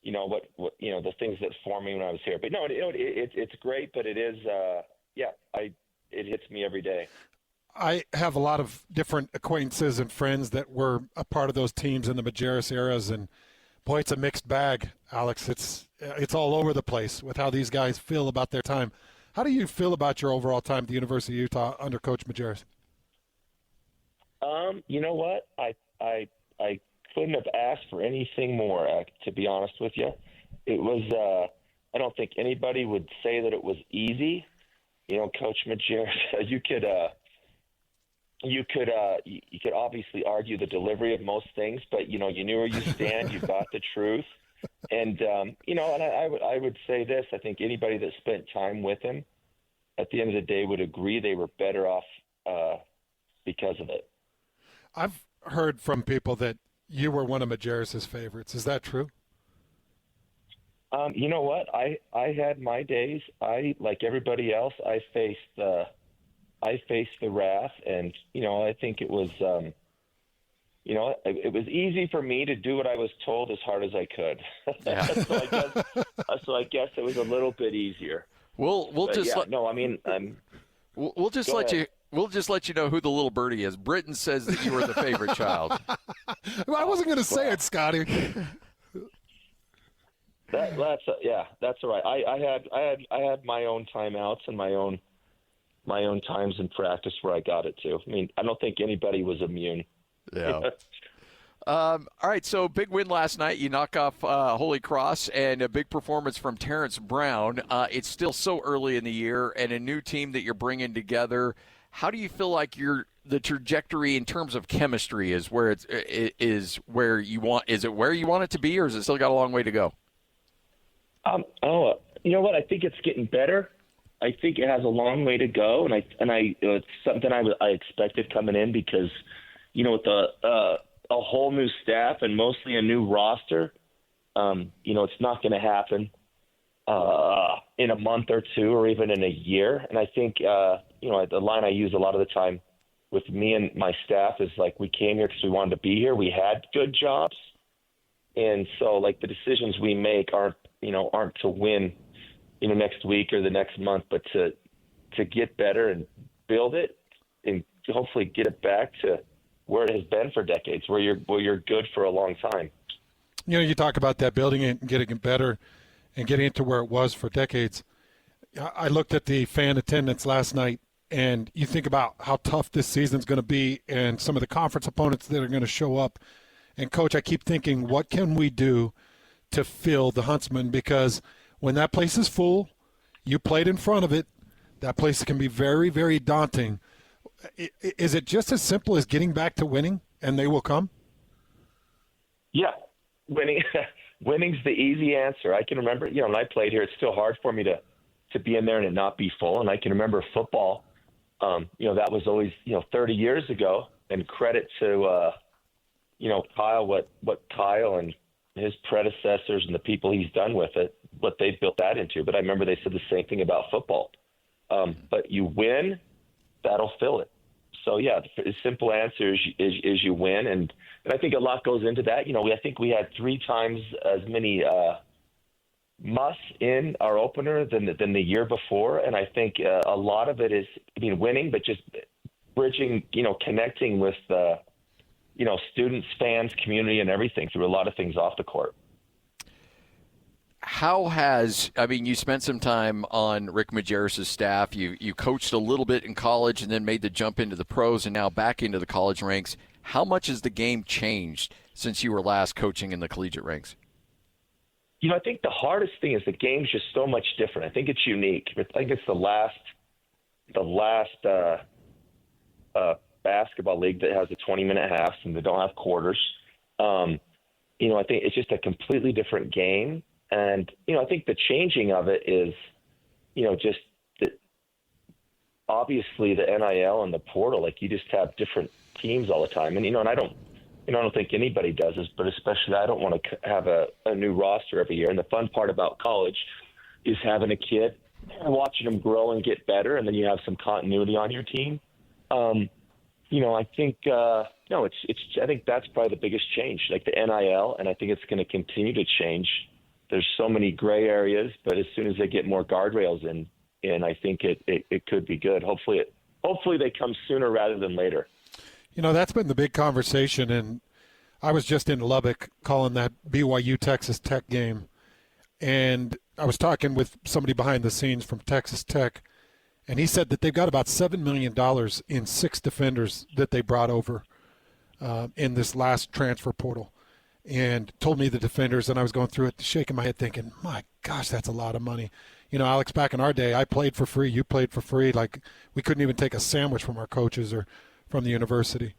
what the things that formed me when I was here. But no, it's great, but it is, it hits me every day. I have a lot of different acquaintances and friends that were a part of those teams in the Majerus eras, and boy, it's a mixed bag, Alex. It's all over the place with how these guys feel about their time. How do you feel about your overall time at the University of Utah under Coach Majerus? You know what? I couldn't have asked for anything more, to be honest with you. It was, I don't think anybody would say that it was easy. Coach Majerus, you could obviously argue the delivery of most things, but you knew where you stand, you got the truth. And and I would say this, I think anybody that spent time with him at the end of the day would agree they were better off because of it. I've heard from people that you were one of Majerus's favorites. Is that true? You know what? I had my days. Like everybody else, I faced the wrath, and I think it was it was easy for me to do what I was told as hard as I could. Yeah. so I guess it was a little bit easier. We'll just let you know who the little birdie is. Britton says that you were the favorite child. Well, I wasn't going to say it, Scotty. That's all right. I had my own timeouts and my own times in practice where I got it too. I mean, I don't think anybody was immune. Yeah. All right, so big win last night. You knock off Holy Cross, and a big performance from Terrence Brown. It's still so early in the year, and a new team that you're bringing together. How do you feel like the trajectory in terms of chemistry is where is where you want? Is it where you want it to be, or has it still got a long way to go? You know what? I think it's getting better. I think it has a long way to go, and it's something I expected coming in because, with a whole new staff and mostly a new roster, it's not going to happen in a month or two or even in a year. And I think, the line I use a lot of the time with me and my staff is like, we came here because we wanted to be here. We had good jobs. And so like the decisions we make aren't to win, next week or the next month, but to get better and build it and hopefully get it back to where it has been for decades, where you're good for a long time. You talk about that, building it and getting it better and getting it to where it was for decades. I looked at the fan attendance last night, and you think about how tough this season's going to be and some of the conference opponents that are going to show up. And, Coach, I keep thinking, what can we do to fill the Huntsman? Because when that place is full, you played in front of it, that place can be very, very daunting. Is it just as simple as getting back to winning, and they will come? Yeah, winning's the easy answer. I can remember, when I played here, it's still hard for me to be in there and it not be full. And I can remember football, that was always, 30 years ago. And credit to, Kyle, what Kyle and his predecessors and the people he's done with it, what they've built that into. But I remember they said the same thing about football. But you win, that'll fill it. So, yeah, the simple answer is you win. And I think a lot goes into that. I think we had 3 times as many musts in our opener than the year before. And I think a lot of it is, winning, but just bridging, connecting with, students, fans, community, and everything through a lot of things off the court. You spent some time on Rick Majerus' staff. You coached a little bit in college and then made the jump into the pros and now back into the college ranks. How much has the game changed since you were last coaching in the collegiate ranks? I think the hardest thing is the game's just so much different. I think it's unique. I think it's the last basketball league that has the 20-minute halves and they don't have quarters. I think it's just a completely different game. And, I think the changing of it is, just that obviously the NIL and the portal, like you just have different teams all the time. And, and I don't think anybody does this, but especially I don't want to have a new roster every year. And the fun part about college is having a kid and watching them grow and get better. And then you have some continuity on your team. I think, I think that's probably the biggest change, like the NIL, and I think it's going to continue to change. There's so many gray areas, but as soon as they get more guardrails in, I think it could be good. Hopefully they come sooner rather than later. That's been the big conversation, and I was just in Lubbock calling that BYU Texas Tech game, and I was talking with somebody behind the scenes from Texas Tech, and he said that they've got about $7 million in 6 defenders that they brought over in this last transfer portal, and told me the defenders, and I was going through it, shaking my head thinking, my gosh, that's a lot of money. Alex, back in our day, I played for free, you played for free. Like, we couldn't even take a sandwich from our coaches or from the university.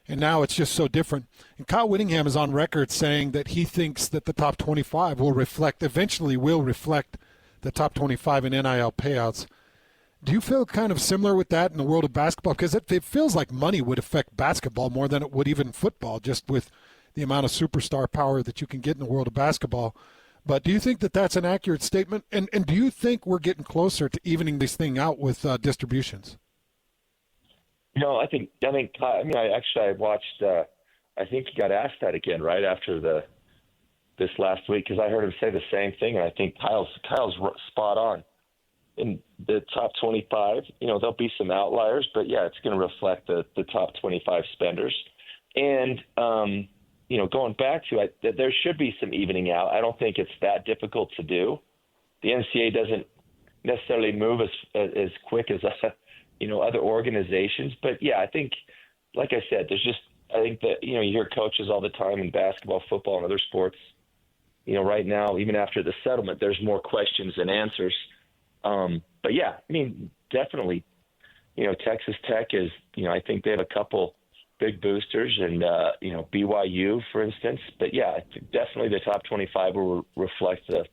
And now it's just so different. And Kyle Whittingham is on record saying that he thinks that the top 25 eventually will reflect the top 25 in NIL payouts. Do you feel kind of similar with that in the world of basketball? Because it feels like money would affect basketball more than it would even football, just with the amount of superstar power that you can get in the world of basketball. But do you think that that's an accurate statement? And do you think we're getting closer to evening this thing out with distributions? I watched. I think he got asked that again right after this last week because I heard him say the same thing, and I think Kyle's spot on. In the top 25, there'll be some outliers, but yeah, it's going to reflect the top 25 spenders. And going back to it, there should be some evening out. I don't think it's that difficult to do. The NCAA doesn't necessarily move as quick as other organizations. But yeah, I think, like I said, I think that, you hear coaches all the time in basketball, football, and other sports, right now, even after the settlement, there's more questions than answers. But yeah, definitely, Texas Tech is, I think they have a couple big boosters and, BYU, for instance. But yeah, definitely the top 25 will reflect the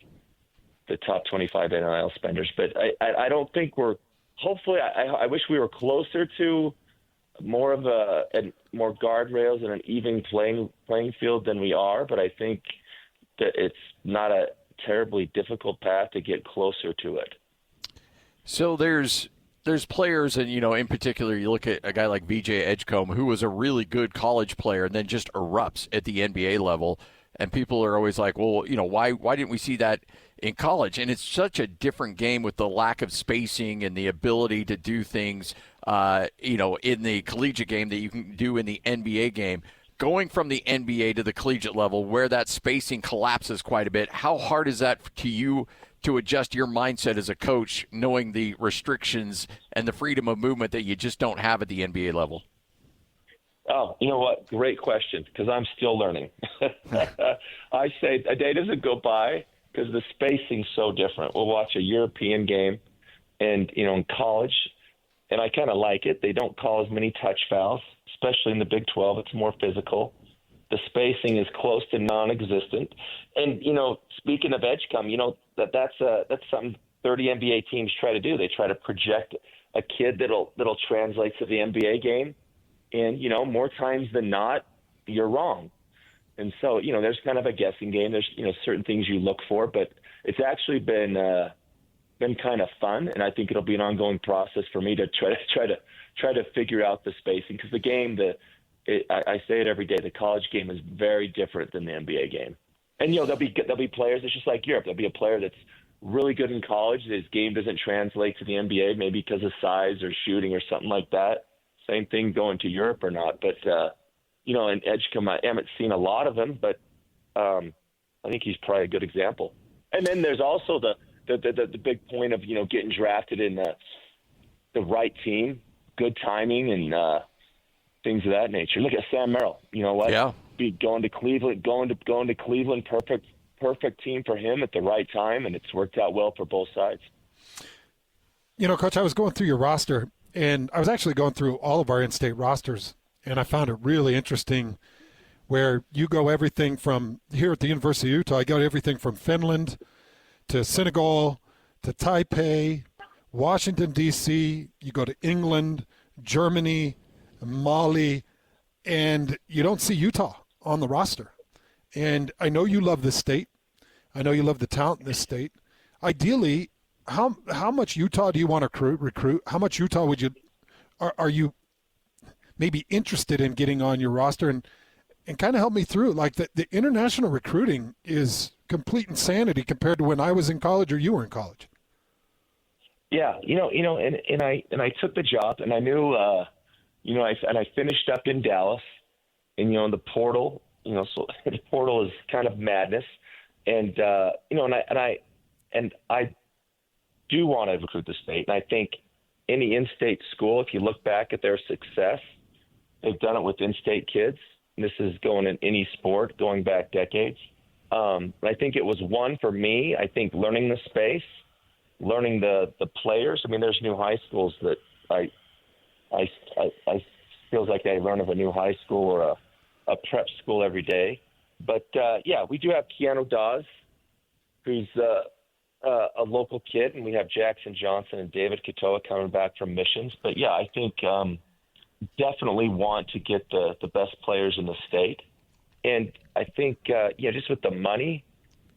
top 25 NIL spenders. But I don't think hopefully, I wish we were closer to more of more guardrails and an even playing field than we are. But I think that it's not a terribly difficult path to get closer to it. So there's players, and in particular, you look at a guy like VJ Edgecombe, who was a really good college player and then just erupts at the NBA level. And people are always like, well, why didn't we see that in college? And it's such a different game with the lack of spacing and the ability to do things, in the collegiate game that you can do in the NBA game. Going from the NBA to the collegiate level where that spacing collapses quite a bit, how hard is that to you to adjust your mindset as a coach, knowing the restrictions and the freedom of movement that you just don't have at the NBA level? Oh, you know what? Great question, because I'm still learning. I say a day doesn't go by because the spacing's so different. We'll watch a European game and, in college, and I kind of like it. They don't call as many touch fouls, especially in the Big 12. It's more physical. The spacing is close to non-existent. And, speaking of Edgecombe, that's something 30 NBA teams try to do. They try to project a kid that'll translate to the NBA game. And, more times than not, you're wrong. And so, there's kind of a guessing game. There's, certain things you look for, but it's actually been kind of fun. And I think it'll be an ongoing process for me to try to figure out the spacing, because the game, I say it every day, the college game is very different than the NBA game. And, there'll be players, it's just like Europe. There'll be a player that's really good in college. His game doesn't translate to the NBA, maybe because of size or shooting or something like that. Same thing going to Europe or not. But, in Edgecombe, I haven't seen a lot of him, but I think he's probably a good example. And then there's also the big point of, getting drafted in the right team, good timing, and, things of that nature. Look at Sam Merrill. You know what? Yeah. Going to Cleveland, perfect team for him at the right time, and it's worked out well for both sides. You know, Coach, I was going through your roster, and I was actually going through all of our in-state rosters, and I found it really interesting where you go everything from here at the University of Utah, I got everything from Finland to Senegal to Taipei, Washington, D.C., you go to England, Germany, Mali, and you don't see Utah on the roster. And I know you love this state. I know you love the talent in this state. Ideally, how much Utah do you want to recruit? How much Utah would you are you maybe interested in getting on your roster? And kind of help me through. Like the international recruiting is complete insanity compared to when I was in college or you were in college. Yeah, and I took the job, and I knew, I finished up in Dallas, and the portal, so the portal is kind of madness, and I do want to recruit the state, and I think any in-state school, if you look back at their success, they've done it with in-state kids. This is going in any sport, going back decades. I think it was one for me. I think learning the space, learning the players. I mean, there's new high schools that I feels like I learn of a new high school or a prep school every day. But we do have Keanu Dawes, who's a local kid, and we have Jackson Johnson and David Katoa coming back from missions. But yeah, I think definitely want to get the best players in the state. And I think just with the money,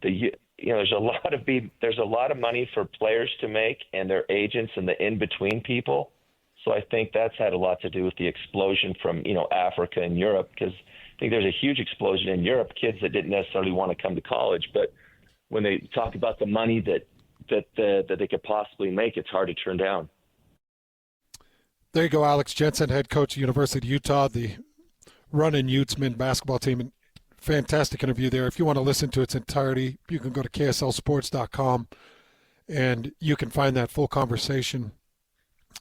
there's a lot of money for players to make and their agents and the in-between people. So I think that's had a lot to do with the explosion from Africa and Europe, because I think there's a huge explosion in Europe, kids that didn't necessarily want to come to college, but when they talk about the money that they could possibly make, it's hard to turn down. There you go, Alex Jensen, head coach at University of Utah, the Runnin Utes men's basketball team. And fantastic interview there. If you want to listen to its entirety, you can go to KSLSports.com, and you can find that full conversation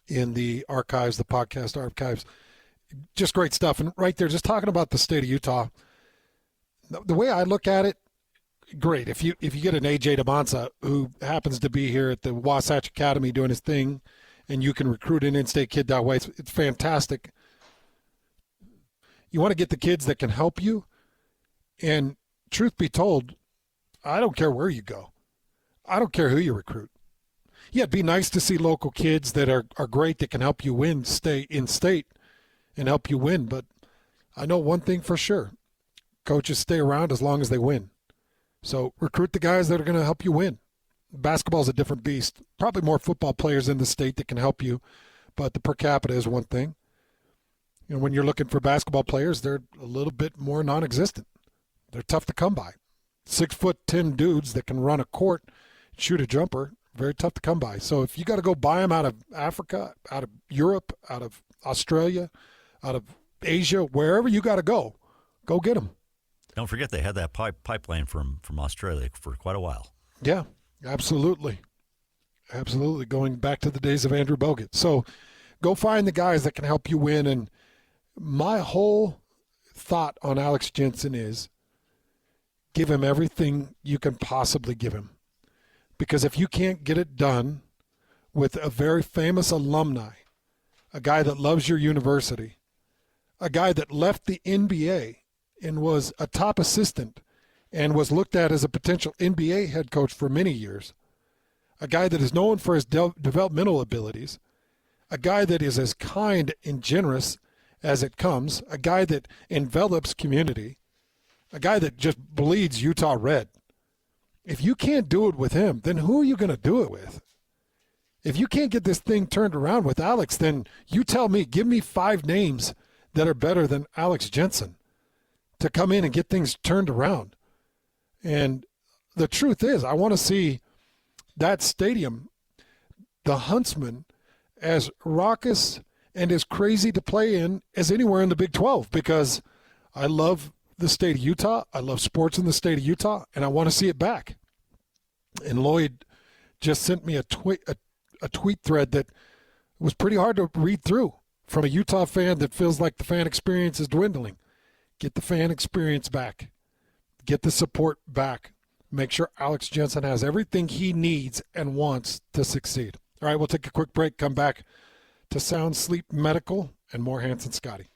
in the archives, the podcast archives. Just great stuff. And right there, just talking about the state of Utah, the way I look at it, great. If you get an AJ DeMonza who happens to be here at the Wasatch Academy doing his thing, and you can recruit an in-state kid that way, it's fantastic. You want to get the kids that can help you. And truth be told, I don't care where you go. I don't care who you recruit. Yeah, it'd be nice to see local kids that are great, that can help you win, stay in state and help you win. But I know one thing for sure. Coaches stay around as long as they win. So recruit the guys that are going to help you win. Basketball is a different beast. Probably more football players in the state that can help you, but the per capita is one thing. When you're looking for basketball players, they're a little bit more non-existent. They're tough to come by. 6'10" dudes that can run a court, shoot a jumper, very tough to come by. So if you got to go buy them out of Africa, out of Europe, out of Australia, out of Asia, wherever you got to go get them. Don't forget they had that pipeline from Australia for quite a while. Yeah, absolutely. Absolutely, going back to the days of Andrew Bogut. So go find the guys that can help you win. And my whole thought on Alex Jensen is give him everything you can possibly give him. Because if you can't get it done with a very famous alumni, a guy that loves your university, a guy that left the NBA and was a top assistant and was looked at as a potential NBA head coach for many years, a guy that is known for his developmental abilities, a guy that is as kind and generous as it comes, a guy that envelops community, a guy that just bleeds Utah red. If you can't do it with him, then who are you going to do it with? If you can't get this thing turned around with Alex, then you tell me, give me 5 names that are better than Alex Jensen to come in and get things turned around. And the truth is, I want to see that stadium, the Huntsman, as raucous and as crazy to play in as anywhere in the Big 12, because I love the state of Utah. I love sports in the state of Utah, and I want to see it back. And Lloyd just sent me a tweet thread that was pretty hard to read through from a Utah fan that feels like the fan experience is dwindling. Get the fan experience back. Get the support back. Make sure Alex Jensen has everything he needs and wants to succeed. All right, we'll take a quick break, come back to Sound Sleep Medical and more Hans and Scotty.